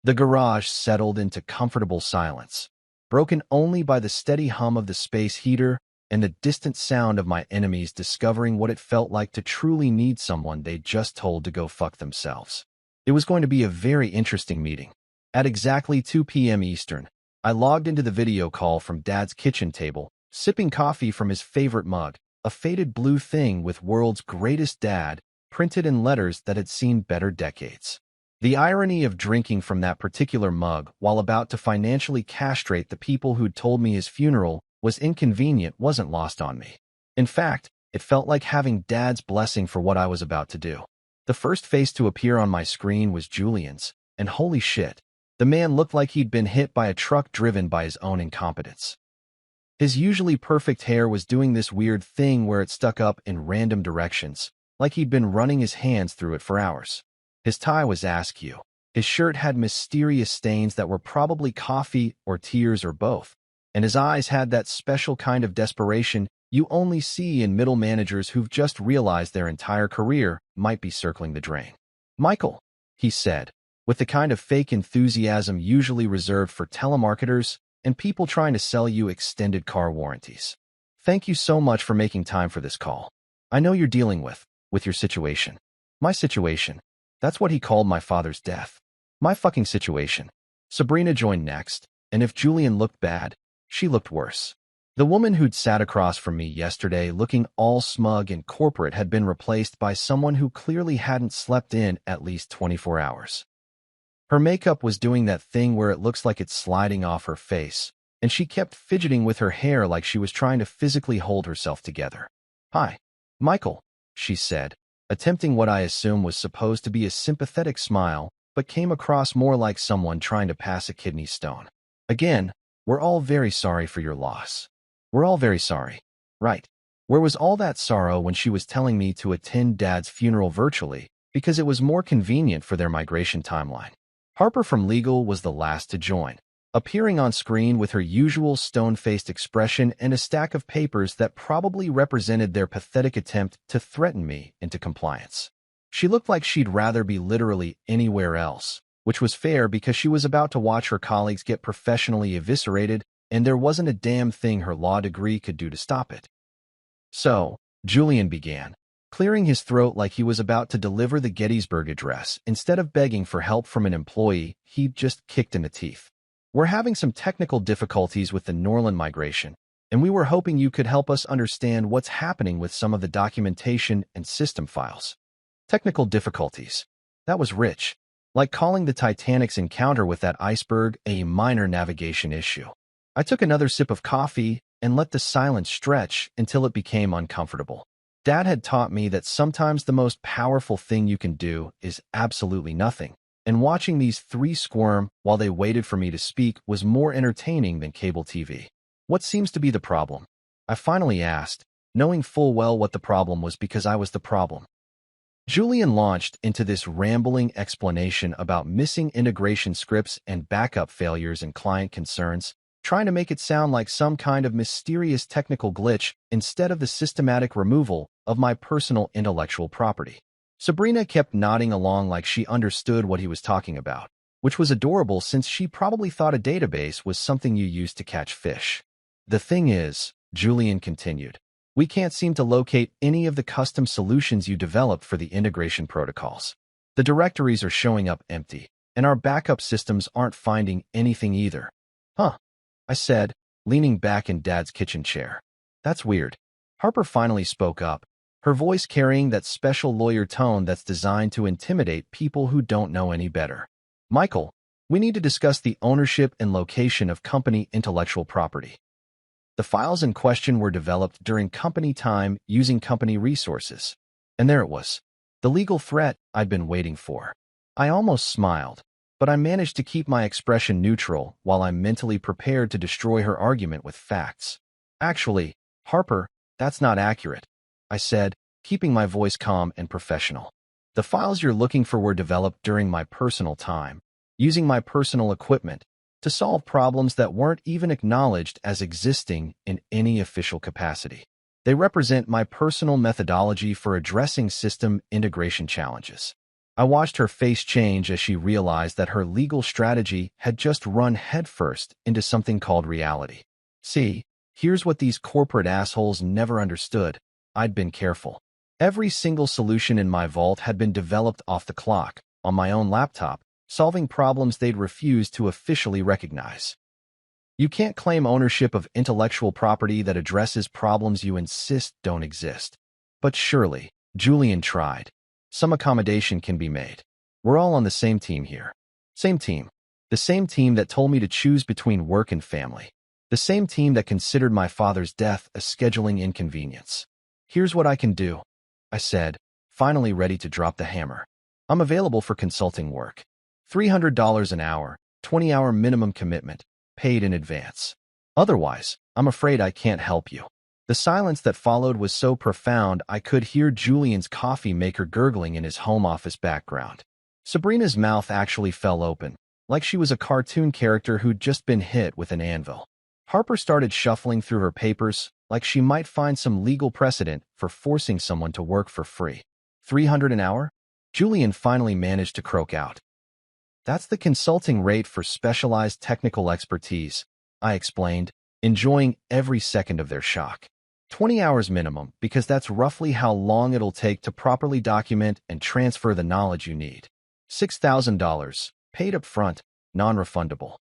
The garage settled into comfortable silence, broken only by the steady hum of the space heater and the distant sound of my enemies discovering what it felt like to truly need someone they'd just told to go fuck themselves. It was going to be a very interesting meeting. At exactly 2 p.m. Eastern, I logged into the video call from Dad's kitchen table, sipping coffee from his favorite mug, a faded blue thing with "World's Greatest Dad" printed in letters that had seen better decades. The irony of drinking from that particular mug while about to financially castrate the people who'd told me his funeral was inconvenient wasn't lost on me. In fact, it felt like having Dad's blessing for what I was about to do. The first face to appear on my screen was Julian's, and holy shit, the man looked like he'd been hit by a truck driven by his own incompetence. His usually perfect hair was doing this weird thing where it stuck up in random directions, like he'd been running his hands through it for hours. His tie was askew. His shirt had mysterious stains that were probably coffee or tears or both, and his eyes had that special kind of desperation you only see in middle managers who've just realized their entire career might be circling the drain. "Michael," he said, with the kind of fake enthusiasm usually reserved for telemarketers and people trying to sell you extended car warranties. "Thank you so much for making time for this call. I know you're dealing with your situation." "My situation?" That's what he called my father's death. "My fucking situation." Sabrina joined next, and if Julian looked bad, she looked worse. The woman who'd sat across from me yesterday looking all smug and corporate had been replaced by someone who clearly hadn't slept in at least 24 hours. Her makeup was doing that thing where it looks like it's sliding off her face, and she kept fidgeting with her hair like she was trying to physically hold herself together. "Hi, Michael," she said, attempting what I assume was supposed to be a sympathetic smile, but came across more like someone trying to pass a kidney stone. "Again, we're all very sorry for your loss. We're all very sorry." Right. Where was all that sorrow when she was telling me to attend Dad's funeral virtually because it was more convenient for their migration timeline? Harper from legal was the last to join, appearing on screen with her usual stone-faced expression and a stack of papers that probably represented their pathetic attempt to threaten me into compliance. She looked like she'd rather be literally anywhere else, which was fair because she was about to watch her colleagues get professionally eviscerated, and there wasn't a damn thing her law degree could do to stop it. "So," Julian began, clearing his throat like he was about to deliver the Gettysburg Address instead of begging for help from an employee he'd just kicked in the teeth. "We're having some technical difficulties with the Norland migration, and we were hoping you could help us understand what's happening with some of the documentation and system files." Technical difficulties. That was rich, like calling the Titanic's encounter with that iceberg a minor navigation issue. I took another sip of coffee and let the silence stretch until it became uncomfortable. Dad had taught me that sometimes the most powerful thing you can do is absolutely nothing, and watching these three squirm while they waited for me to speak was more entertaining than cable TV. "What seems to be the problem?" I finally asked, knowing full well what the problem was because I was the problem. Julian launched into this rambling explanation about missing integration scripts and backup failures and client concerns, trying to make it sound like some kind of mysterious technical glitch instead of the systematic removal of my personal intellectual property. Sabrina kept nodding along like she understood what he was talking about, which was adorable since she probably thought a database was something you used to catch fish. "The thing is," Julian continued, "we can't seem to locate any of the custom solutions you developed for the integration protocols. The directories are showing up empty, and our backup systems aren't finding anything either." "Huh," I said, leaning back in Dad's kitchen chair. "That's weird." Harper finally spoke up, her voice carrying that special lawyer tone that's designed to intimidate people who don't know any better. "Michael, we need to discuss the ownership and location of company intellectual property. The files in question were developed during company time using company resources." And there it was, the legal threat I'd been waiting for. I almost smiled, but I managed to keep my expression neutral while I mentally prepared to destroy her argument with facts. "Actually, Harper, that's not accurate," I said, keeping my voice calm and professional. "The files you're looking for were developed during my personal time, using my personal equipment, to solve problems that weren't even acknowledged as existing in any official capacity. They represent my personal methodology for addressing system integration challenges." I watched her face change as she realized that her legal strategy had just run headfirst into something called reality. "See, here's what these corporate assholes never understood. I'd been careful. Every single solution in my vault had been developed off the clock, on my own laptop, solving problems they'd refused to officially recognize. You can't claim ownership of intellectual property that addresses problems you insist don't exist." "But surely," Julian tried, "some accommodation can be made. We're all on the same team here." "Same team. The same team that told me to choose between work and family. The same team that considered my father's death a scheduling inconvenience. Here's what I can do," I said, finally ready to drop the hammer. "I'm available for consulting work. $300 an hour, 20-hour minimum commitment, paid in advance. Otherwise, I'm afraid I can't help you." The silence that followed was so profound I could hear Julian's coffee maker gurgling in his home office background. Sabrina's mouth actually fell open, like she was a cartoon character who'd just been hit with an anvil. Harper started shuffling through her papers like she might find some legal precedent for forcing someone to work for free. 300 an hour? Julian finally managed to croak out. That's the consulting rate for specialized technical expertise, I explained, enjoying every second of their shock. 20 hours minimum, because that's roughly how long it'll take to properly document and transfer the knowledge you need. $6,000, paid up front, non-refundable.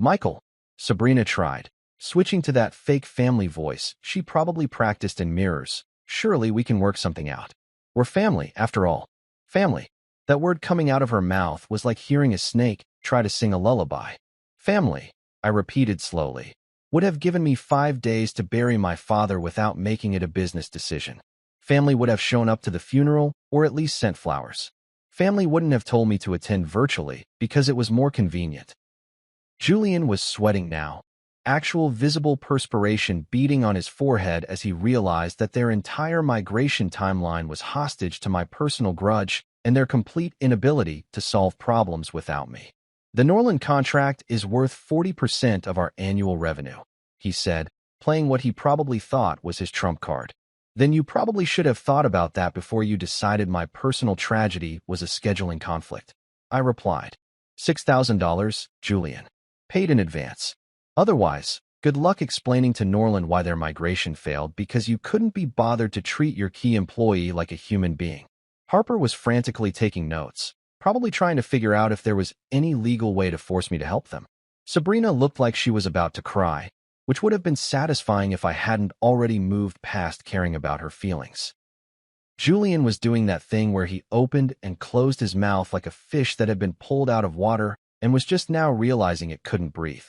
Michael, Sabrina tried, switching to that fake family voice she probably practiced in mirrors. Surely we can work something out. We're family, after all. Family. That word coming out of her mouth was like hearing a snake try to sing a lullaby. Family, I repeated slowly, would have given me 5 days to bury my father without making it a business decision. Family would have shown up to the funeral or at least sent flowers. Family wouldn't have told me to attend virtually because it was more convenient. Julian was sweating now, actual visible perspiration beading on his forehead as he realized that their entire migration timeline was hostage to my personal grudge and their complete inability to solve problems without me. The Norland contract is worth 40% of our annual revenue, he said, playing what he probably thought was his trump card. Then you probably should have thought about that before you decided my personal tragedy was a scheduling conflict. I replied. $6,000, Julian. Paid in advance. Otherwise, good luck explaining to Norland why their migration failed because you couldn't be bothered to treat your key employee like a human being. Harper was frantically taking notes, probably trying to figure out if there was any legal way to force me to help them. Sabrina looked like she was about to cry, which would have been satisfying if I hadn't already moved past caring about her feelings. Julian was doing that thing where he opened and closed his mouth like a fish that had been pulled out of water and was just now realizing it couldn't breathe.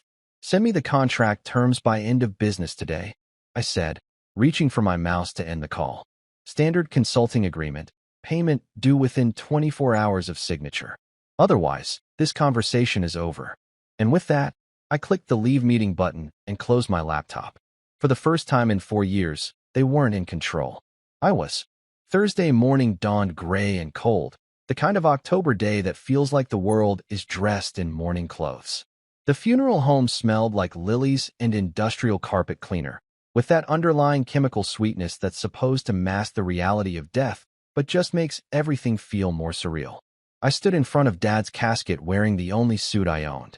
Send me the contract terms by end of business today, I said, reaching for my mouse to end the call. Standard consulting agreement, payment due within 24 hours of signature. Otherwise, this conversation is over. And with that, I clicked the leave meeting button and closed my laptop. For the first time in 4 years, they weren't in control. I was. Thursday morning dawned gray and cold, the kind of October day that feels like the world is dressed in mourning clothes. The funeral home smelled like lilies and industrial carpet cleaner, with that underlying chemical sweetness that's supposed to mask the reality of death, but just makes everything feel more surreal. I stood in front of Dad's casket wearing the only suit I owned.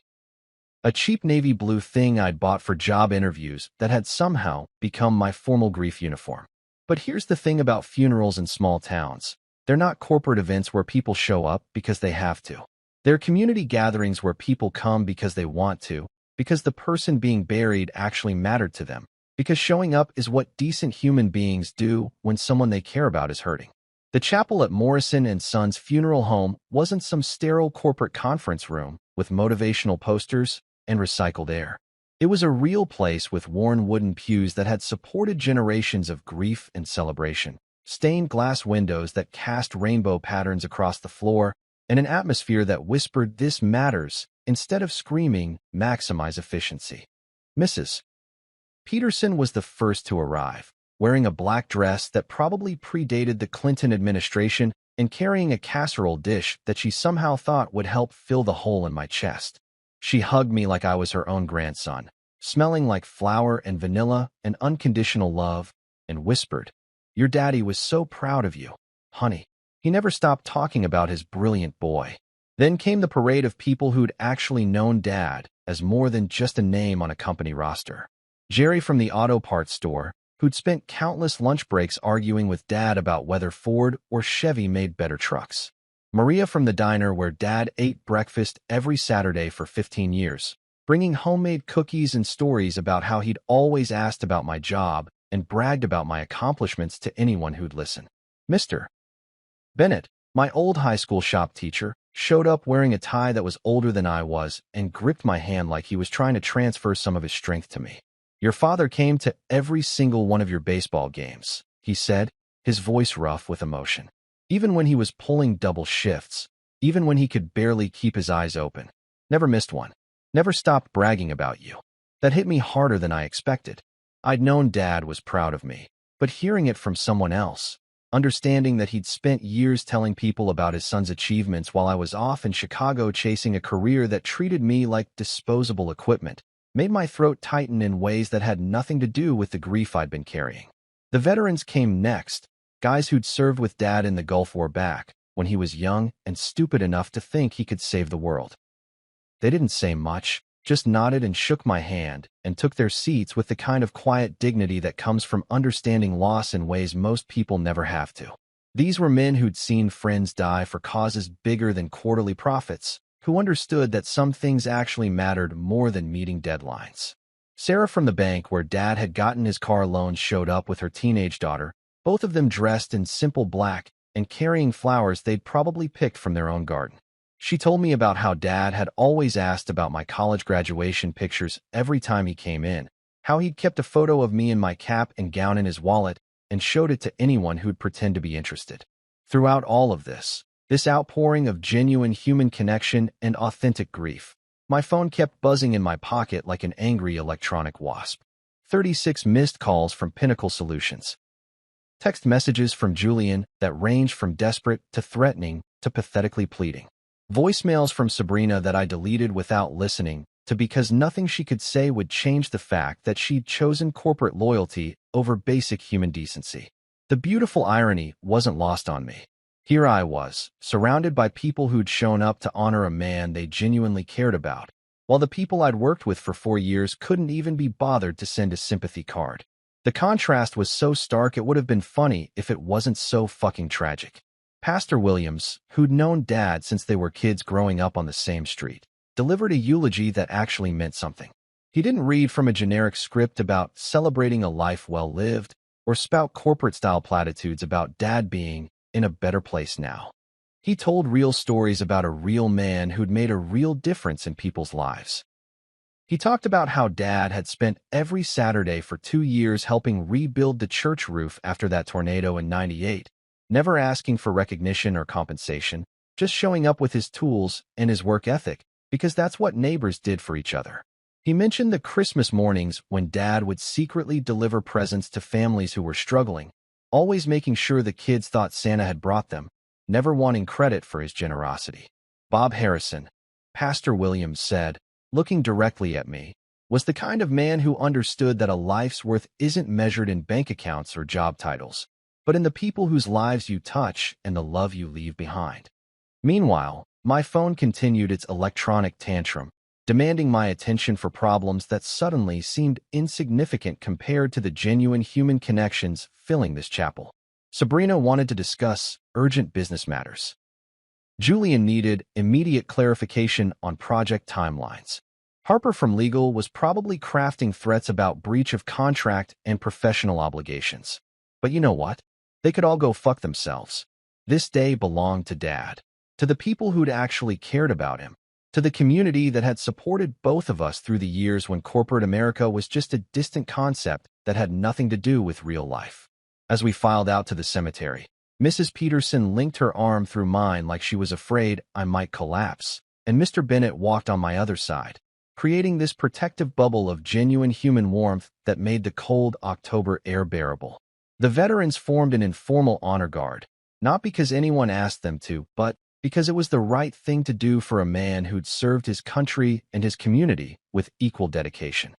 A cheap navy blue thing I'd bought for job interviews that had somehow become my formal grief uniform. But here's the thing about funerals in small towns. They're not corporate events where people show up because they have to. They're community gatherings where people come because they want to, because the person being buried actually mattered to them, because showing up is what decent human beings do when someone they care about is hurting. The chapel at Morrison and Sons Funeral Home wasn't some sterile corporate conference room with motivational posters and recycled air. It was a real place with worn wooden pews that had supported generations of grief and celebration, stained glass windows that cast rainbow patterns across the floor, and an atmosphere that whispered "this matters" instead of screaming "maximize efficiency." Mrs. Peterson was the first to arrive, wearing a black dress that probably predated the Clinton administration and carrying a casserole dish that she somehow thought would help fill the hole in my chest. She hugged me like I was her own grandson, smelling like flour and vanilla and unconditional love, and whispered, "Your daddy was so proud of you, honey." He never stopped talking about his brilliant boy. Then came the parade of people who'd actually known Dad as more than just a name on a company roster. Jerry from the auto parts store, who'd spent countless lunch breaks arguing with Dad about whether Ford or Chevy made better trucks. Maria from the diner where Dad ate breakfast every Saturday for 15 years, bringing homemade cookies and stories about how he'd always asked about my job and bragged about my accomplishments to anyone who'd listen. Mr. Bennett, my old high school shop teacher, showed up wearing a tie that was older than I was and gripped my hand like he was trying to transfer some of his strength to me. "Your father came to every single one of your baseball games," he said, his voice rough with emotion. "Even when he was pulling double shifts, even when he could barely keep his eyes open. Never missed one. Never stopped bragging about you." That hit me harder than I expected. I'd known Dad was proud of me, but hearing it from someone else, understanding that he'd spent years telling people about his son's achievements while I was off in Chicago chasing a career that treated me like disposable equipment, made my throat tighten in ways that had nothing to do with the grief I'd been carrying. The veterans came next, guys who'd served with Dad in the Gulf War back when he was young and stupid enough to think he could save the world. They didn't say much, just nodded and shook my hand and took their seats with the kind of quiet dignity that comes from understanding loss in ways most people never have to. These were men who'd seen friends die for causes bigger than quarterly profits, who understood that some things actually mattered more than meeting deadlines. Sarah from the bank where Dad had gotten his car loan showed up with her teenage daughter, both of them dressed in simple black and carrying flowers they'd probably picked from their own garden. She told me about how Dad had always asked about my college graduation pictures every time he came in, how he'd kept a photo of me in my cap and gown in his wallet and showed it to anyone who'd pretend to be interested. Throughout all of this outpouring of genuine human connection and authentic grief, my phone kept buzzing in my pocket like an angry electronic wasp. 36 missed calls from Pinnacle Solutions. Text messages from Julian that ranged from desperate to threatening to pathetically pleading. Voicemails from Sabrina that I deleted without listening to because nothing she could say would change the fact that she'd chosen corporate loyalty over basic human decency. The beautiful irony wasn't lost on me. Here I was, surrounded by people who'd shown up to honor a man they genuinely cared about, while the people I'd worked with for 4 years couldn't even be bothered to send a sympathy card. The contrast was so stark it would have been funny if it wasn't so fucking tragic. Pastor Williams, who'd known Dad since they were kids growing up on the same street, delivered a eulogy that actually meant something. He didn't read from a generic script about celebrating a life well lived or spout corporate-style platitudes about Dad being in a better place now. He told real stories about a real man who'd made a real difference in people's lives. He talked about how Dad had spent every Saturday for 2 years helping rebuild the church roof after that tornado in '98, never asking for recognition or compensation, just showing up with his tools and his work ethic, because that's what neighbors did for each other. He mentioned the Christmas mornings when Dad would secretly deliver presents to families who were struggling, always making sure the kids thought Santa had brought them, never wanting credit for his generosity. Bob Harrison, Pastor Williams said, looking directly at me, was the kind of man who understood that a life's worth isn't measured in bank accounts or job titles, but in the people whose lives you touch and the love you leave behind. Meanwhile, my phone continued its electronic tantrum, demanding my attention for problems that suddenly seemed insignificant compared to the genuine human connections filling this chapel. Sabrina wanted to discuss urgent business matters. Julian needed immediate clarification on project timelines. Harper from Legal was probably crafting threats about breach of contract and professional obligations. But you know what? They could all go fuck themselves. This day belonged to Dad, to the people who'd actually cared about him, to the community that had supported both of us through the years when corporate America was just a distant concept that had nothing to do with real life. As we filed out to the cemetery, Mrs. Peterson linked her arm through mine like she was afraid I might collapse, and Mr. Bennett walked on my other side, creating this protective bubble of genuine human warmth that made the cold October air bearable. The veterans formed an informal honor guard, not because anyone asked them to, but because it was the right thing to do for a man who'd served his country and his community with equal dedication.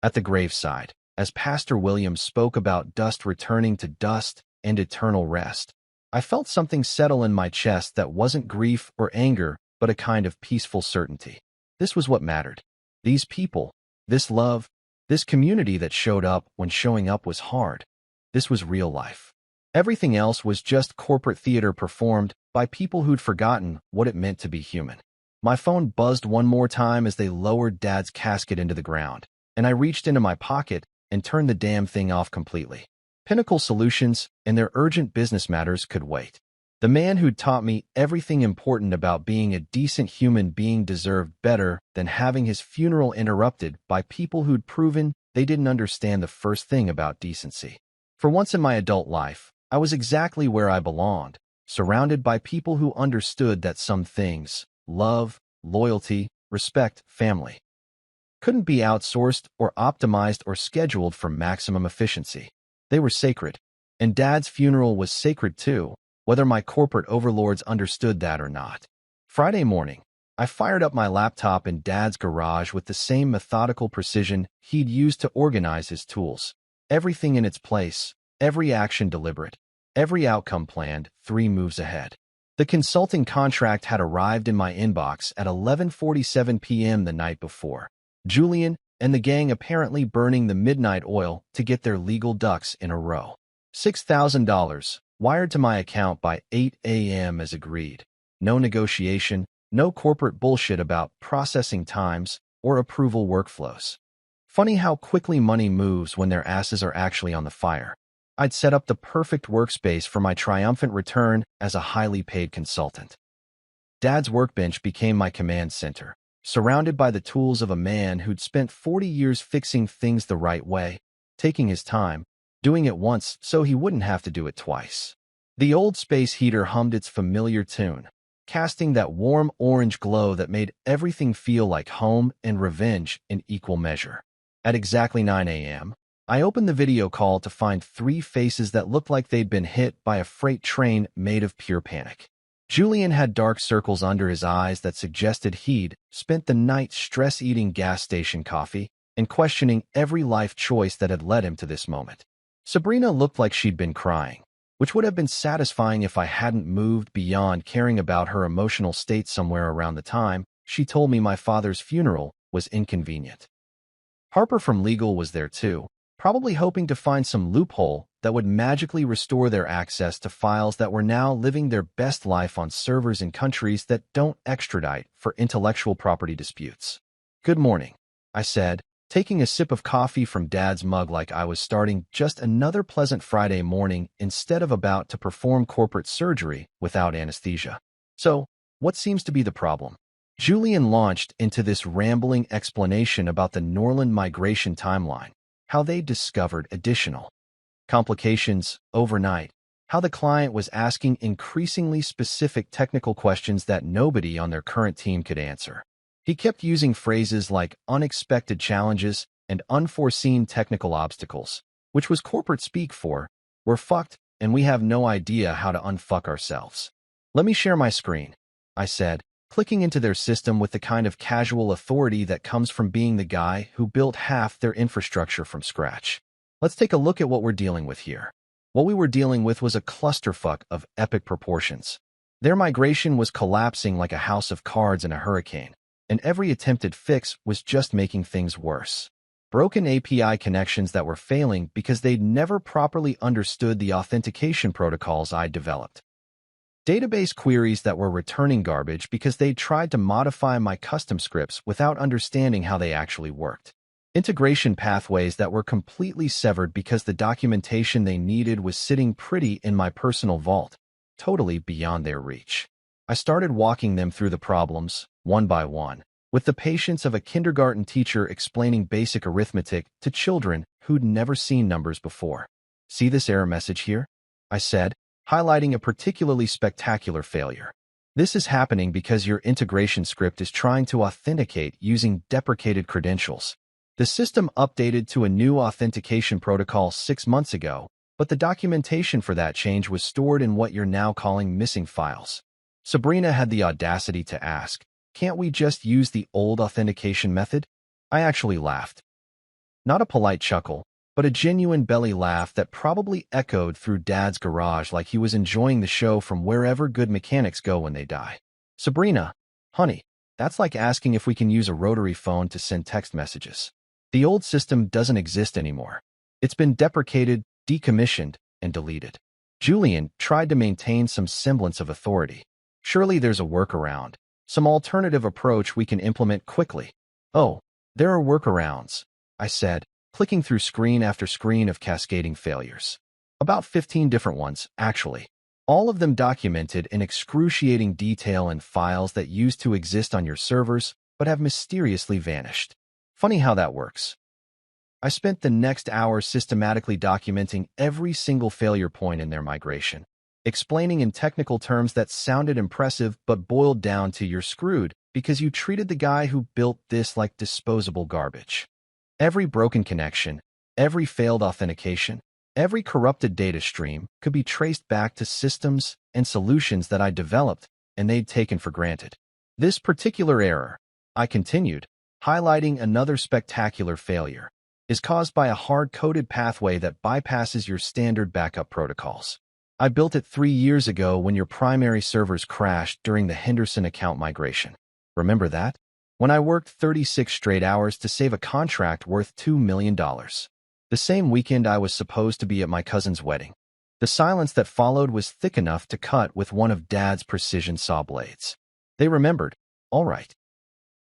At the graveside, as Pastor Williams spoke about dust returning to dust and eternal rest, I felt something settle in my chest that wasn't grief or anger, but a kind of peaceful certainty. This was what mattered. These people, this love, this community that showed up when showing up was hard. This was real life. Everything else was just corporate theater performed by people who'd forgotten what it meant to be human. My phone buzzed one more time as they lowered Dad's casket into the ground, and I reached into my pocket and turned the damn thing off completely. Pinnacle Solutions and their urgent business matters could wait. The man who'd taught me everything important about being a decent human being deserved better than having his funeral interrupted by people who'd proven they didn't understand the first thing about decency. For once in my adult life, I was exactly where I belonged, surrounded by people who understood that some things, love, loyalty, respect, family, couldn't be outsourced or optimized or scheduled for maximum efficiency. They were sacred, and Dad's funeral was sacred too, whether my corporate overlords understood that or not. Friday morning, I fired up my laptop in Dad's garage with the same methodical precision he'd used to organize his tools. Everything in its place, every action deliberate, every outcome planned 3 moves ahead. The consulting contract had arrived in my inbox at 11:47 p.m. the night before. Julian and the gang apparently burning the midnight oil to get their legal ducks in a row. $6,000 wired to my account by 8 a.m. as agreed. No negotiation, no corporate bullshit about processing times or approval workflows. Funny how quickly money moves when their asses are actually on the fire. I'd set up the perfect workspace for my triumphant return as a highly paid consultant. Dad's workbench became my command center, surrounded by the tools of a man who'd spent 40 years fixing things the right way, taking his time, doing it once so he wouldn't have to do it twice. The old space heater hummed its familiar tune, casting that warm orange glow that made everything feel like home and revenge in equal measure. At exactly 9 a.m., I opened the video call to find 3 faces that looked like they'd been hit by a freight train made of pure panic. Julian had dark circles under his eyes that suggested he'd spent the night stress-eating gas station coffee and questioning every life choice that had led him to this moment. Sabrina looked like she'd been crying, which would have been satisfying if I hadn't moved beyond caring about her emotional state somewhere around the time she told me my father's funeral was inconvenient. Harper from legal was there too, probably hoping to find some loophole that would magically restore their access to files that were now living their best life on servers in countries that don't extradite for intellectual property disputes. "Good morning," I said, taking a sip of coffee from Dad's mug like I was starting just another pleasant Friday morning instead of about to perform corporate surgery without anesthesia. "So, what seems to be the problem?" Julian launched into this rambling explanation about the Norland migration timeline, how they discovered additional complications overnight, how the client was asking increasingly specific technical questions that nobody on their current team could answer. He kept using phrases like unexpected challenges and unforeseen technical obstacles, which was corporate speak for, "We're fucked and we have no idea how to unfuck ourselves." "Let me share my screen," I said, clicking into their system with the kind of casual authority that comes from being the guy who built half their infrastructure from scratch. "Let's take a look at what we're dealing with here." What we were dealing with was a clusterfuck of epic proportions. Their migration was collapsing like a house of cards in a hurricane, and every attempted fix was just making things worse. Broken API connections that were failing because they'd never properly understood the authentication protocols I'd developed. Database queries that were returning garbage because they'd tried to modify my custom scripts without understanding how they actually worked. Integration pathways that were completely severed because the documentation they needed was sitting pretty in my personal vault, totally beyond their reach. I started walking them through the problems, one by one, with the patience of a kindergarten teacher explaining basic arithmetic to children who'd never seen numbers before. "See this error message here?" I said, highlighting a particularly spectacular failure. "This is happening because your integration script is trying to authenticate using deprecated credentials. The system updated to a new authentication protocol 6 months ago, but the documentation for that change was stored in what you're now calling missing files." Sabrina had the audacity to ask, "Can't we just use the old authentication method?" I actually laughed. Not a polite chuckle, but a genuine belly laugh that probably echoed through Dad's garage like he was enjoying the show from wherever good mechanics go when they die. "Sabrina, honey, that's like asking if we can use a rotary phone to send text messages. The old system doesn't exist anymore. It's been deprecated, decommissioned, and deleted." Julian tried to maintain some semblance of authority. "Surely there's a workaround, some alternative approach we can implement quickly." "Oh, there are workarounds," I said, clicking through screen after screen of cascading failures. About 15 different ones, actually. All of them documented in excruciating detail in files that used to exist on your servers, but have mysteriously vanished. Funny how that works. I spent the next hour systematically documenting every single failure point in their migration, explaining in technical terms that sounded impressive but boiled down to "you're screwed because you treated the guy who built this like disposable garbage." Every broken connection, every failed authentication, every corrupted data stream could be traced back to systems and solutions that I developed and they'd taken for granted. This particular error, I continued, highlighting another spectacular failure, is caused by a hard-coded pathway that bypasses your standard backup protocols. I built it 3 years ago when your primary servers crashed during the Henderson account migration. Remember that? When I worked 36 straight hours to save a contract worth $2 million. The same weekend I was supposed to be at my cousin's wedding. The silence that followed was thick enough to cut with one of Dad's precision saw blades. They remembered, all right.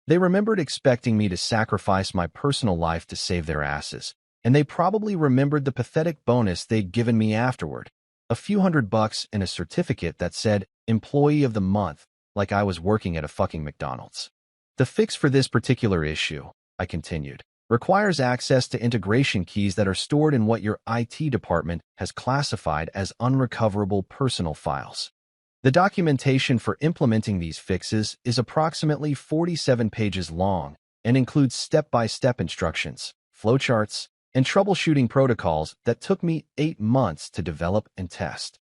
They remembered expecting me to sacrifice my personal life to save their asses, and they probably remembered the pathetic bonus they'd given me afterward. A few $100 and a certificate that said Employee of the Month, like I was working at a fucking McDonald's. The fix for this particular issue, I continued, requires access to integration keys that are stored in what your IT department has classified as unrecoverable personal files. The documentation for implementing these fixes is approximately 47 pages long and includes step-by-step instructions, flowcharts, and troubleshooting protocols that took me 8 months to develop and test.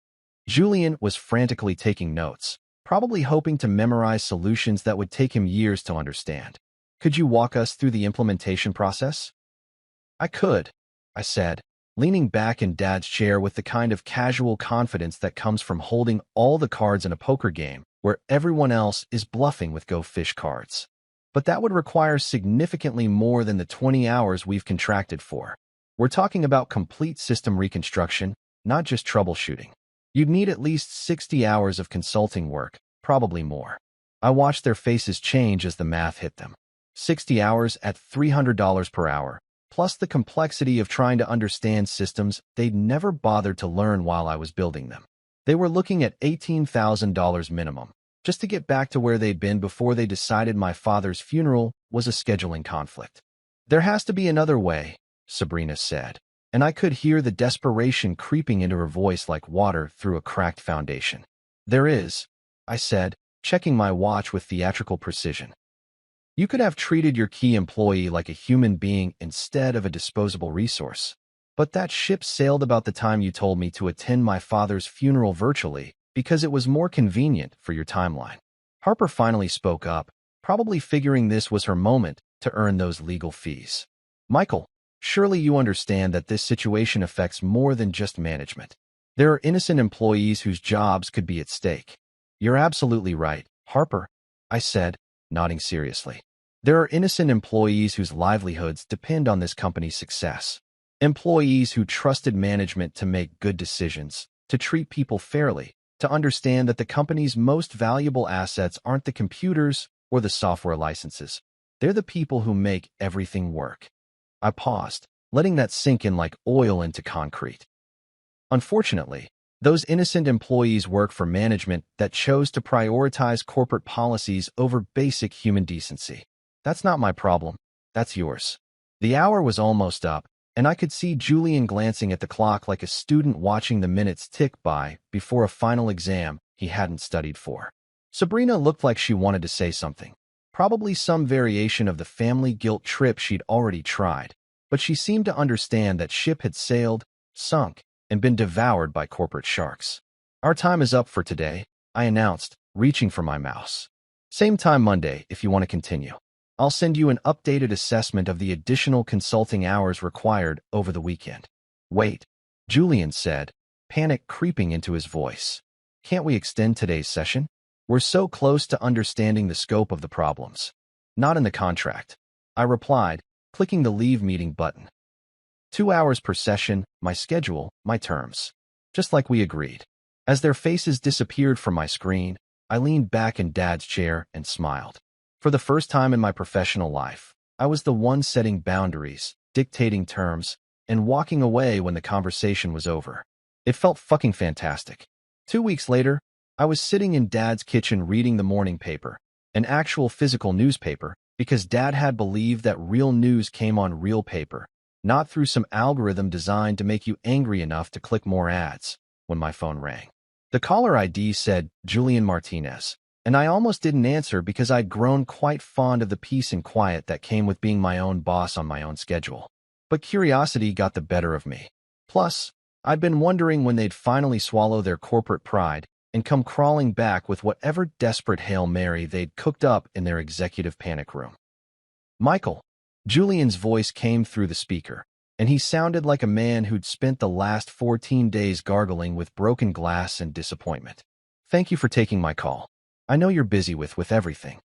Julian was frantically taking notes, probably hoping to memorize solutions that would take him years to understand. Could you walk us through the implementation process? I could, I said, leaning back in Dad's chair with the kind of casual confidence that comes from holding all the cards in a poker game where everyone else is bluffing with Go Fish cards. But that would require significantly more than the 20 hours we've contracted for. We're talking about complete system reconstruction, not just troubleshooting. You'd need at least 60 hours of consulting work, probably more. I watched their faces change as the math hit them. 60 hours at $300 per hour. Plus the complexity of trying to understand systems they'd never bothered to learn while I was building them. They were looking at $18,000 minimum, just to get back to where they'd been before they decided my father's funeral was a scheduling conflict. There has to be another way, Sabrina said, and I could hear the desperation creeping into her voice like water through a cracked foundation. There is, I said, checking my watch with theatrical precision. You could have treated your key employee like a human being instead of a disposable resource. But that ship sailed about the time you told me to attend my father's funeral virtually because it was more convenient for your timeline. Harper finally spoke up, probably figuring this was her moment to earn those legal fees. Michael, surely you understand that this situation affects more than just management. There are innocent employees whose jobs could be at stake. You're absolutely right, Harper, I said, nodding seriously. There are innocent employees whose livelihoods depend on this company's success. Employees who trusted management to make good decisions, to treat people fairly, to understand that the company's most valuable assets aren't the computers or the software licenses. They're the people who make everything work. I paused, letting that sink in like oil into concrete. Unfortunately, those innocent employees work for management that chose to prioritize corporate policies over basic human decency. That's not my problem. That's yours. The hour was almost up, and I could see Julian glancing at the clock like a student watching the minutes tick by before a final exam he hadn't studied for. Sabrina looked like she wanted to say something, probably some variation of the family guilt trip she'd already tried, but she seemed to understand that ship had sailed, sunk, and been devoured by corporate sharks. Our time is up for today, I announced, reaching for my mouse. Same time Monday if you want to continue. I'll send you an updated assessment of the additional consulting hours required over the weekend. Wait, Julian said, panic creeping into his voice. Can't we extend today's session? We're so close to understanding the scope of the problems. Not in the contract, I replied, clicking the leave meeting button. 2 hours per session, my schedule, my terms. Just like we agreed. As their faces disappeared from my screen, I leaned back in Dad's chair and smiled. For the first time in my professional life, I was the one setting boundaries, dictating terms, and walking away when the conversation was over. It felt fucking fantastic. 2 weeks later, I was sitting in Dad's kitchen reading the morning paper, an actual physical newspaper, because Dad had believed that real news came on real paper, not through some algorithm designed to make you angry enough to click more ads, when my phone rang. The caller ID said Julian Martinez, and I almost didn't answer because I'd grown quite fond of the peace and quiet that came with being my own boss on my own schedule. But curiosity got the better of me. Plus, I'd been wondering when they'd finally swallow their corporate pride and come crawling back with whatever desperate Hail Mary they'd cooked up in their executive panic room. Michael. Julian's voice came through the speaker, and he sounded like a man who'd spent the last 14 days gargling with broken glass and disappointment. Thank you for taking my call. I know you're busy with everything.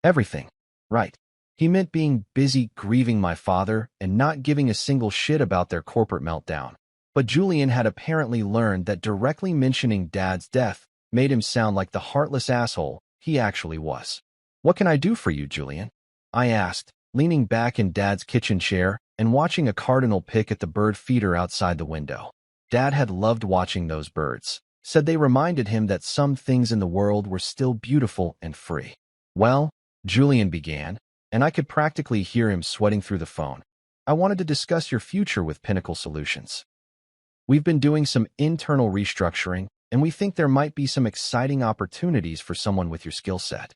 Everything. Right. He meant being busy grieving my father and not giving a single shit about their corporate meltdown. But Julian had apparently learned that directly mentioning Dad's death made him sound like the heartless asshole he actually was. What can I do for you, Julian? I asked, leaning back in Dad's kitchen chair and watching a cardinal pick at the bird feeder outside the window. Dad had loved watching those birds, said they reminded him that some things in the world were still beautiful and free. Well, Julian began, and I could practically hear him sweating through the phone. I wanted to discuss your future with Pinnacle Solutions. We've been doing some internal restructuring, and we think there might be some exciting opportunities for someone with your skill set.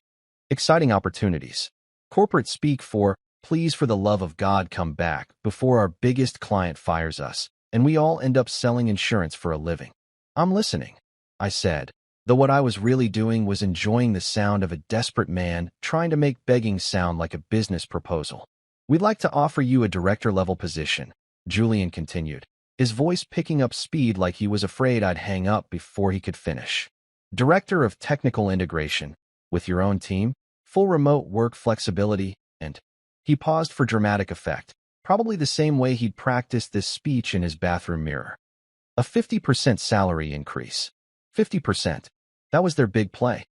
Exciting opportunities. Corporate speak for, please for the love of God come back before our biggest client fires us, and we all end up selling insurance for a living. I'm listening, I said, though what I was really doing was enjoying the sound of a desperate man trying to make begging sound like a business proposal. We'd like to offer you a director-level position, Julian continued, his voice picking up speed like he was afraid I'd hang up before he could finish. Director of Technical Integration, with your own team, full remote work flexibility, and he paused for dramatic effect, probably the same way he'd practiced this speech in his bathroom mirror. A 50% salary increase. 50%. That was their big play.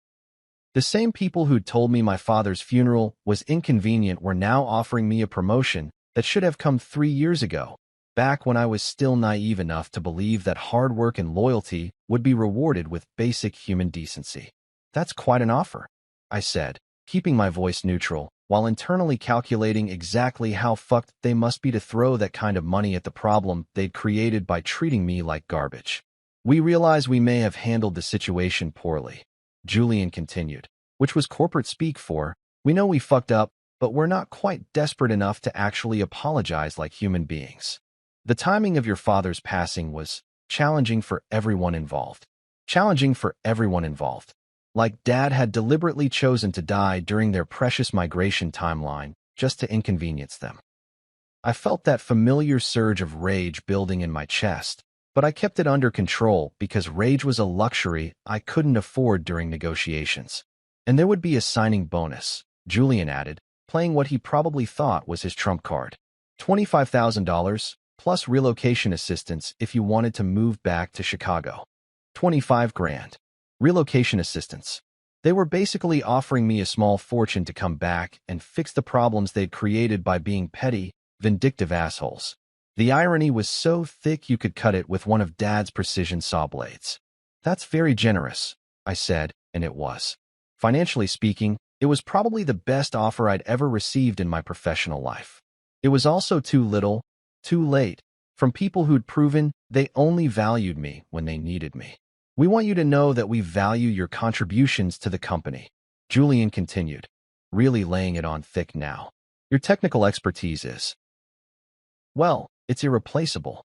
The same people who'd told me my father's funeral was inconvenient were now offering me a promotion that should have come 3 years ago, back when I was still naive enough to believe that hard work and loyalty would be rewarded with basic human decency. That's quite an offer, I said, keeping my voice neutral, while internally calculating exactly how fucked they must be to throw that kind of money at the problem they'd created by treating me like garbage. We realize we may have handled the situation poorly, Julian continued, which was corporate speak for, we know we fucked up, but we're not quite desperate enough to actually apologize like human beings. The timing of your father's passing was challenging for everyone involved. Challenging for everyone involved. Like Dad had deliberately chosen to die during their precious migration timeline just to inconvenience them. I felt that familiar surge of rage building in my chest, but I kept it under control because rage was a luxury I couldn't afford during negotiations. And there would be a signing bonus, Julian added, playing what he probably thought was his trump card. $25,000 plus relocation assistance if you wanted to move back to Chicago. 25 grand. Relocation assistance. They were basically offering me a small fortune to come back and fix the problems they'd created by being petty, vindictive assholes. The irony was so thick you could cut it with one of Dad's precision saw blades. That's very generous, I said, and it was. Financially speaking, it was probably the best offer I'd ever received in my professional life. It was also too little, too late, from people who'd proven they only valued me when they needed me. We want you to know that we value your contributions to the company, Julian continued, really laying it on thick now. Your technical expertise is, well, it's irreplaceable.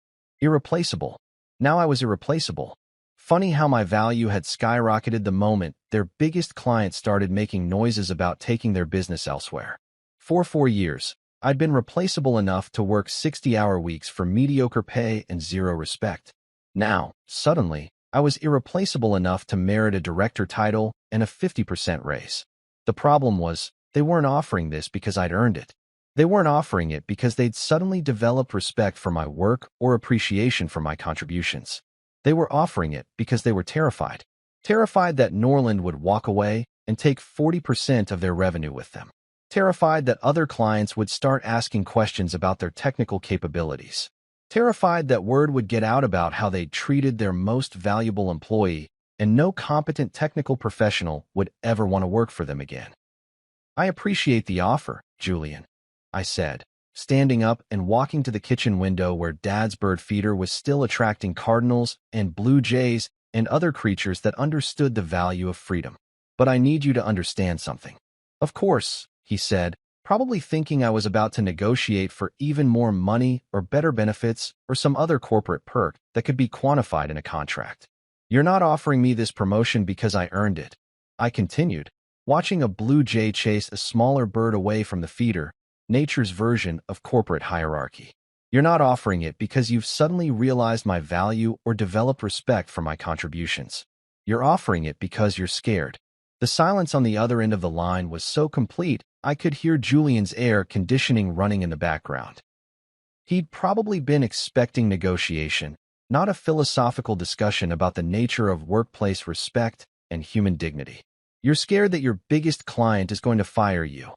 Irreplaceable. Now I was irreplaceable. Funny how my value had skyrocketed the moment their biggest client started making noises about taking their business elsewhere. For 4 years, I'd been replaceable enough to work 60-hour weeks for mediocre pay and zero respect. Now, suddenly, I was irreplaceable enough to merit a director title and a 50% raise. The problem was, they weren't offering this because I'd earned it. They weren't offering it because they'd suddenly developed respect for my work or appreciation for my contributions. They were offering it because they were terrified. Terrified that Norland would walk away and take 40% of their revenue with them. Terrified that other clients would start asking questions about their technical capabilities. Terrified that word would get out about how they'd treated their most valuable employee and no competent technical professional would ever want to work for them again. I appreciate the offer, Julian, I said, standing up and walking to the kitchen window where Dad's bird feeder was still attracting cardinals and blue jays and other creatures that understood the value of freedom. But I need you to understand something. Of course, he said, probably thinking I was about to negotiate for even more money or better benefits or some other corporate perk that could be quantified in a contract. You're not offering me this promotion because I earned it. I continued, watching a blue jay chase a smaller bird away from the feeder, nature's version of corporate hierarchy. You're not offering it because you've suddenly realized my value or developed respect for my contributions. You're offering it because you're scared. The silence on the other end of the line was so complete, I could hear Julian's air conditioning running in the background. He'd probably been expecting negotiation, not a philosophical discussion about the nature of workplace respect and human dignity. You're scared that your biggest client is going to fire you.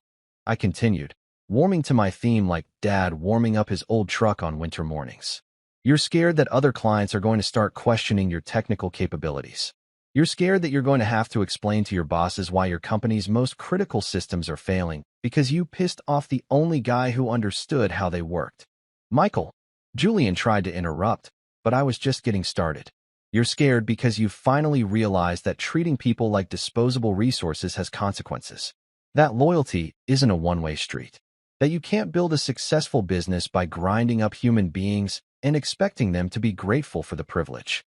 I continued, warming to my theme like Dad warming up his old truck on winter mornings. You're scared that other clients are going to start questioning your technical capabilities. You're scared that you're going to have to explain to your bosses why your company's most critical systems are failing because you pissed off the only guy who understood how they worked. Michael, Julian tried to interrupt, but I was just getting started. You're scared because you've finally realized that treating people like disposable resources has consequences. That loyalty isn't a one-way street. That you can't build a successful business by grinding up human beings and expecting them to be grateful for the privilege.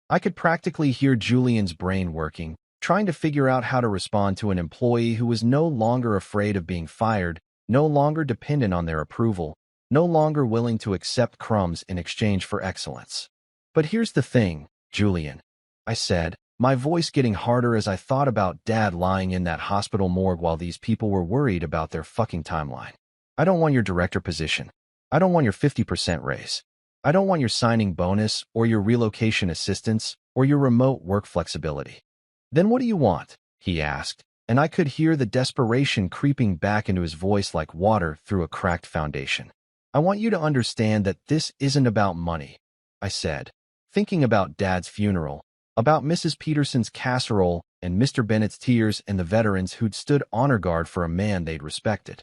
I could practically hear Julian's brain working, trying to figure out how to respond to an employee who was no longer afraid of being fired, no longer dependent on their approval, no longer willing to accept crumbs in exchange for excellence. But here's the thing, Julian, I said, my voice getting harder as I thought about Dad lying in that hospital morgue while these people were worried about their fucking timeline. I don't want your director position. I don't want your 50% raise. I don't want your signing bonus or your relocation assistance or your remote work flexibility. Then what do you want? He asked, and I could hear the desperation creeping back into his voice like water through a cracked foundation. I want you to understand that this isn't about money, I said, thinking about Dad's funeral, about Mrs. Peterson's casserole and Mr. Bennett's tears and the veterans who'd stood honor guard for a man they'd respected.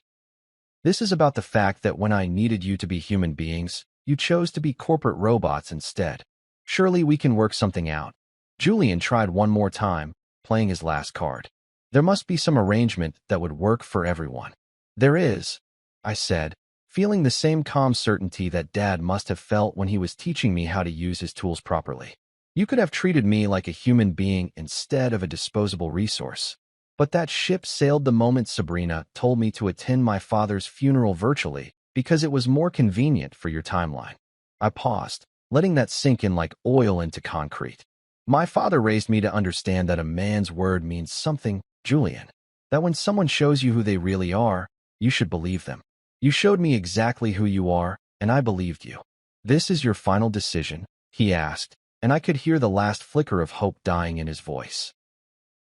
This is about the fact that when I needed you to be human beings, you chose to be corporate robots instead. Surely we can work something out. Julian tried one more time, playing his last card. There must be some arrangement that would work for everyone. There is, I said, feeling the same calm certainty that Dad must have felt when he was teaching me how to use his tools properly. You could have treated me like a human being instead of a disposable resource. But that ship sailed the moment Sabrina told me to attend my father's funeral virtually because it was more convenient for your timeline. I paused, letting that sink in like oil into concrete. My father raised me to understand that a man's word means something, Julian. That when someone shows you who they really are, you should believe them. You showed me exactly who you are, and I believed you. This is your final decision, he asked, and I could hear the last flicker of hope dying in his voice.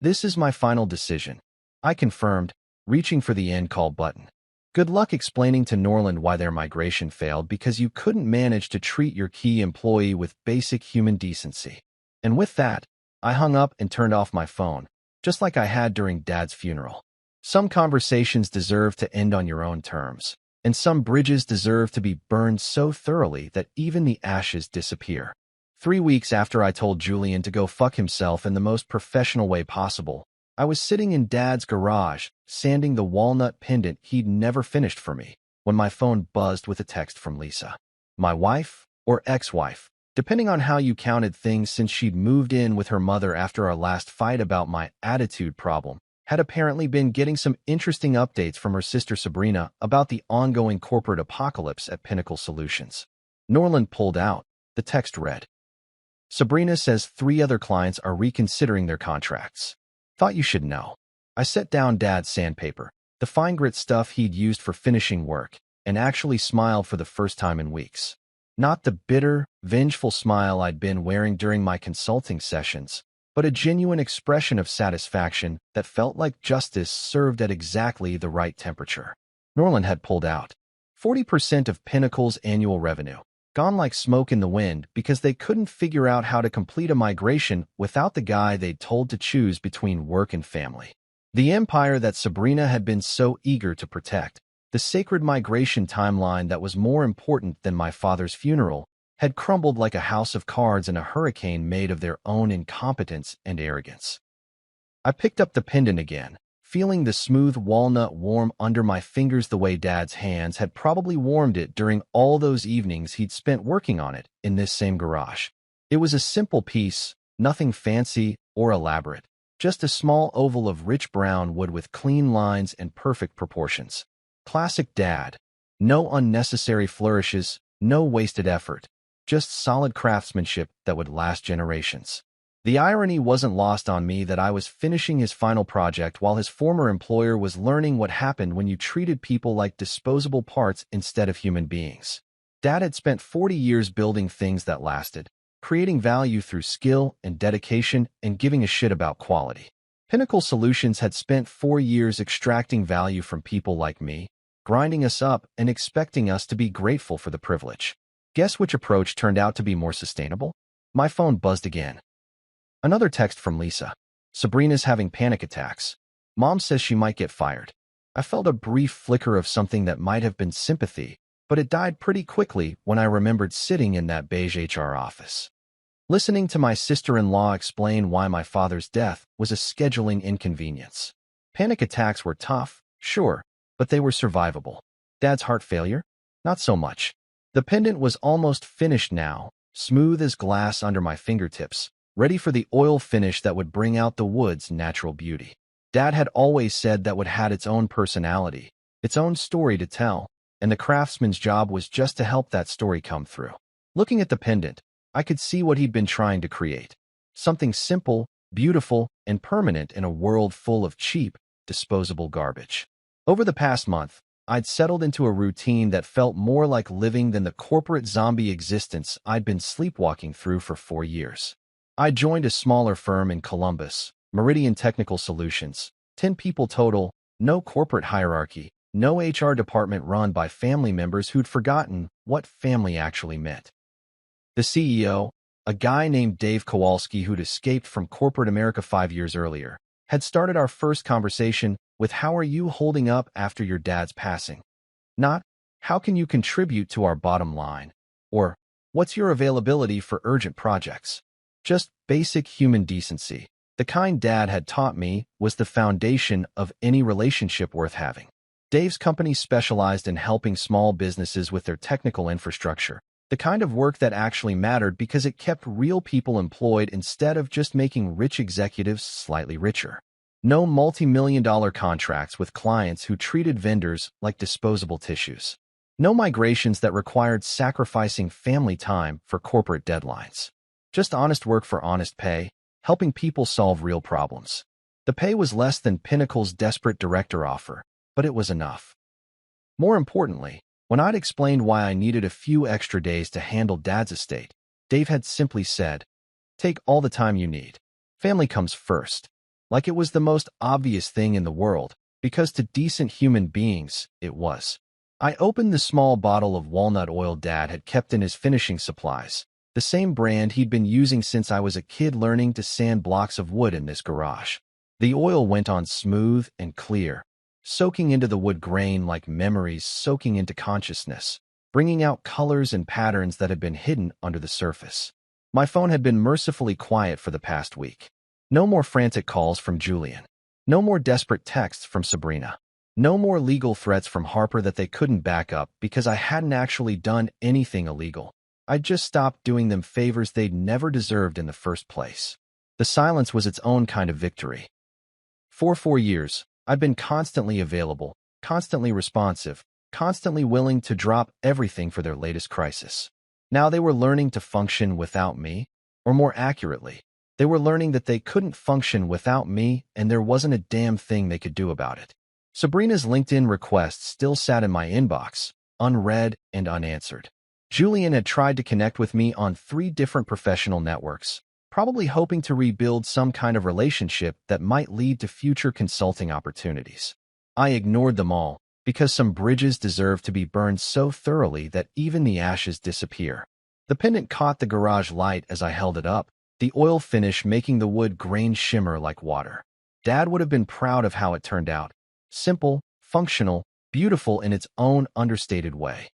This is my final decision, I confirmed, reaching for the end call button. Good luck explaining to Norland why their migration failed because you couldn't manage to treat your key employee with basic human decency. And with that, I hung up and turned off my phone, just like I had during Dad's funeral. Some conversations deserve to end on your own terms, and some bridges deserve to be burned so thoroughly that even the ashes disappear. 3 weeks after I told Julian to go fuck himself in the most professional way possible, I was sitting in Dad's garage, sanding the walnut pendant he'd never finished for me, when my phone buzzed with a text from Lisa. My wife, or ex-wife, depending on how you counted things since she'd moved in with her mother after our last fight about my attitude problem, had apparently been getting some interesting updates from her sister Sabrina about the ongoing corporate apocalypse at Pinnacle Solutions. Norland pulled out. The text read, Sabrina says 3 other clients are reconsidering their contracts. Thought you should know. I set down Dad's sandpaper, the fine grit stuff he'd used for finishing work, and actually smiled for the first time in weeks. Not the bitter, vengeful smile I'd been wearing during my consulting sessions, but a genuine expression of satisfaction that felt like justice served at exactly the right temperature. Norland had pulled out 40% of Pinnacle's annual revenue, gone like smoke in the wind because they couldn't figure out how to complete a migration without the guy they'd told to choose between work and family. The empire that Sabrina had been so eager to protect, the sacred migration timeline that was more important than my father's funeral, had crumbled like a house of cards in a hurricane made of their own incompetence and arrogance. I picked up the pendant again, feeling the smooth walnut warm under my fingers the way Dad's hands had probably warmed it during all those evenings he'd spent working on it in this same garage. It was a simple piece, Nothing fancy or elaborate, just a small oval of rich brown wood with clean lines and perfect proportions. Classic dad. No unnecessary flourishes, no wasted effort, just solid craftsmanship that would last generations. The irony wasn't lost on me that I was finishing his final project while his former employer was learning what happened when you treated people like disposable parts instead of human beings. Dad had spent 40 years building things that lasted, creating value through skill and dedication and giving a shit about quality. Pinnacle Solutions had spent 4 years extracting value from people like me, grinding us up and expecting us to be grateful for the privilege. Guess which approach turned out to be more sustainable? My phone buzzed again. Another text from Lisa. Sabrina's having panic attacks. Mom says she might get fired. I felt a brief flicker of something that might have been sympathy, but it died pretty quickly when I remembered sitting in that beige HR office, listening to my sister-in-law explain why my father's death was a scheduling inconvenience. Panic attacks were tough, sure, but they were survivable. Dad's heart failure? Not so much. The pendant was almost finished now, smooth as glass under my fingertips, ready for the oil finish that would bring out the wood's natural beauty. Dad had always said that wood had its own personality, its own story to tell, and the craftsman's job was just to help that story come through. Looking at the pendant, I could see what he'd been trying to create. Something simple, beautiful, and permanent in a world full of cheap, disposable garbage. Over the past month, I'd settled into a routine that felt more like living than the corporate zombie existence I'd been sleepwalking through for 4 years. I joined a smaller firm in Columbus, Meridian Technical Solutions, 10 people total, no corporate hierarchy, no HR department run by family members who'd forgotten what family actually meant. The CEO, a guy named Dave Kowalski who'd escaped from corporate America 5 years earlier, had started our first conversation with "How are you holding up after your dad's passing?" Not, "How can you contribute to our bottom line?" or "What's your availability for urgent projects?" Just basic human decency. The kind Dad had taught me was the foundation of any relationship worth having. Dave's company specialized in helping small businesses with their technical infrastructure, the kind of work that actually mattered because it kept real people employed instead of just making rich executives slightly richer. No multi-million-dollar contracts with clients who treated vendors like disposable tissues. No migrations that required sacrificing family time for corporate deadlines. Just honest work for honest pay, helping people solve real problems. The pay was less than Pinnacle's desperate director offer, but it was enough. More importantly, when I'd explained why I needed a few extra days to handle Dad's estate, Dave had simply said, "Take all the time you need. Family comes first." Like it was the most obvious thing in the world, because to decent human beings, it was. I opened the small bottle of walnut oil Dad had kept in his finishing supplies, the same brand he'd been using since I was a kid learning to sand blocks of wood in this garage. The oil went on smooth and clear, soaking into the wood grain like memories soaking into consciousness, bringing out colors and patterns that had been hidden under the surface. My phone had been mercifully quiet for the past week. No more frantic calls from Julian. No more desperate texts from Sabrina. No more legal threats from Harper that they couldn't back up because I hadn't actually done anything illegal. I'd just stopped doing them favors they'd never deserved in the first place. The silence was its own kind of victory. For 4 years, I'd been constantly available, constantly responsive, constantly willing to drop everything for their latest crisis. Now they were learning to function without me, or more accurately, they were learning that they couldn't function without me and there wasn't a damn thing they could do about it. Sabrina's LinkedIn request still sat in my inbox, unread and unanswered. Julian had tried to connect with me on 3 different professional networks, probably hoping to rebuild some kind of relationship that might lead to future consulting opportunities. I ignored them all, because some bridges deserve to be burned so thoroughly that even the ashes disappear. The pendant caught the garage light as I held it up, the oil finish making the wood grain shimmer like water. Dad would have been proud of how it turned out. Simple, functional, beautiful in its own understated way.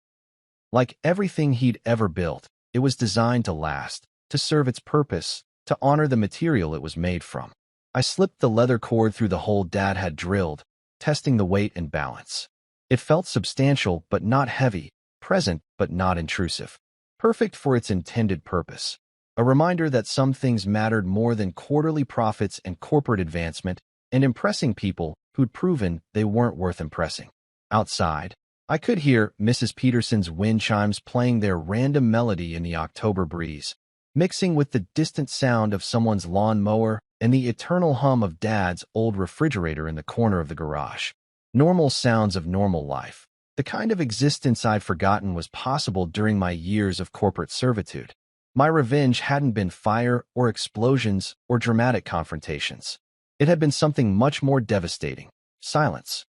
Like everything he'd ever built, it was designed to last, to serve its purpose, to honor the material it was made from. I slipped the leather cord through the hole Dad had drilled, testing the weight and balance. It felt substantial but not heavy, present but not intrusive. Perfect for its intended purpose. A reminder that some things mattered more than quarterly profits and corporate advancement, and impressing people who'd proven they weren't worth impressing. Outside, I could hear Mrs. Peterson's wind chimes playing their random melody in the October breeze, mixing with the distant sound of someone's lawn mower and the eternal hum of Dad's old refrigerator in the corner of the garage. Normal sounds of normal life, the kind of existence I'd forgotten was possible during my years of corporate servitude. My revenge hadn't been fire or explosions or dramatic confrontations. It had been something much more devastating: silence.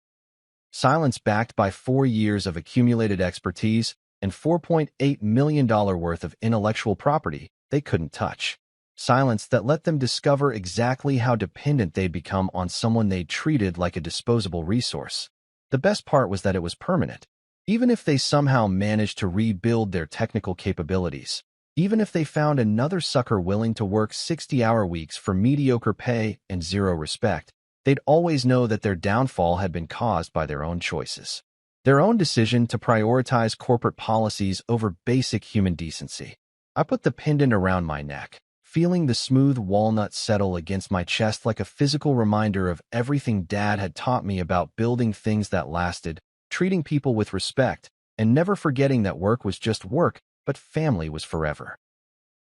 Silence backed by 4 years of accumulated expertise and $4.8 million worth of intellectual property they couldn't touch. Silence that let them discover exactly how dependent they'd become on someone they treated like a disposable resource. The best part was that it was permanent. Even if they somehow managed to rebuild their technical capabilities, even if they found another sucker willing to work 60-hour weeks for mediocre pay and zero respect, they'd always know that their downfall had been caused by their own choices. Their own decision to prioritize corporate policies over basic human decency. I put the pendant around my neck, feeling the smooth walnut settle against my chest like a physical reminder of everything Dad had taught me about building things that lasted, treating people with respect, and never forgetting that work was just work, but family was forever.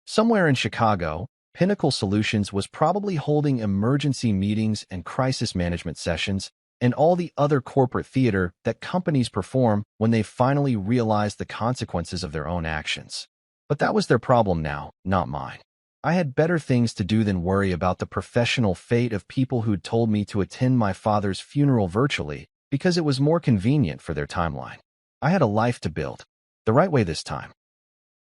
Somewhere in Chicago, Pinnacle Solutions was probably holding emergency meetings and crisis management sessions and all the other corporate theater that companies perform when they finally realize the consequences of their own actions. But that was their problem now, not mine. I had better things to do than worry about the professional fate of people who'd told me to attend my father's funeral virtually because it was more convenient for their timeline. I had a life to build, the right way this time.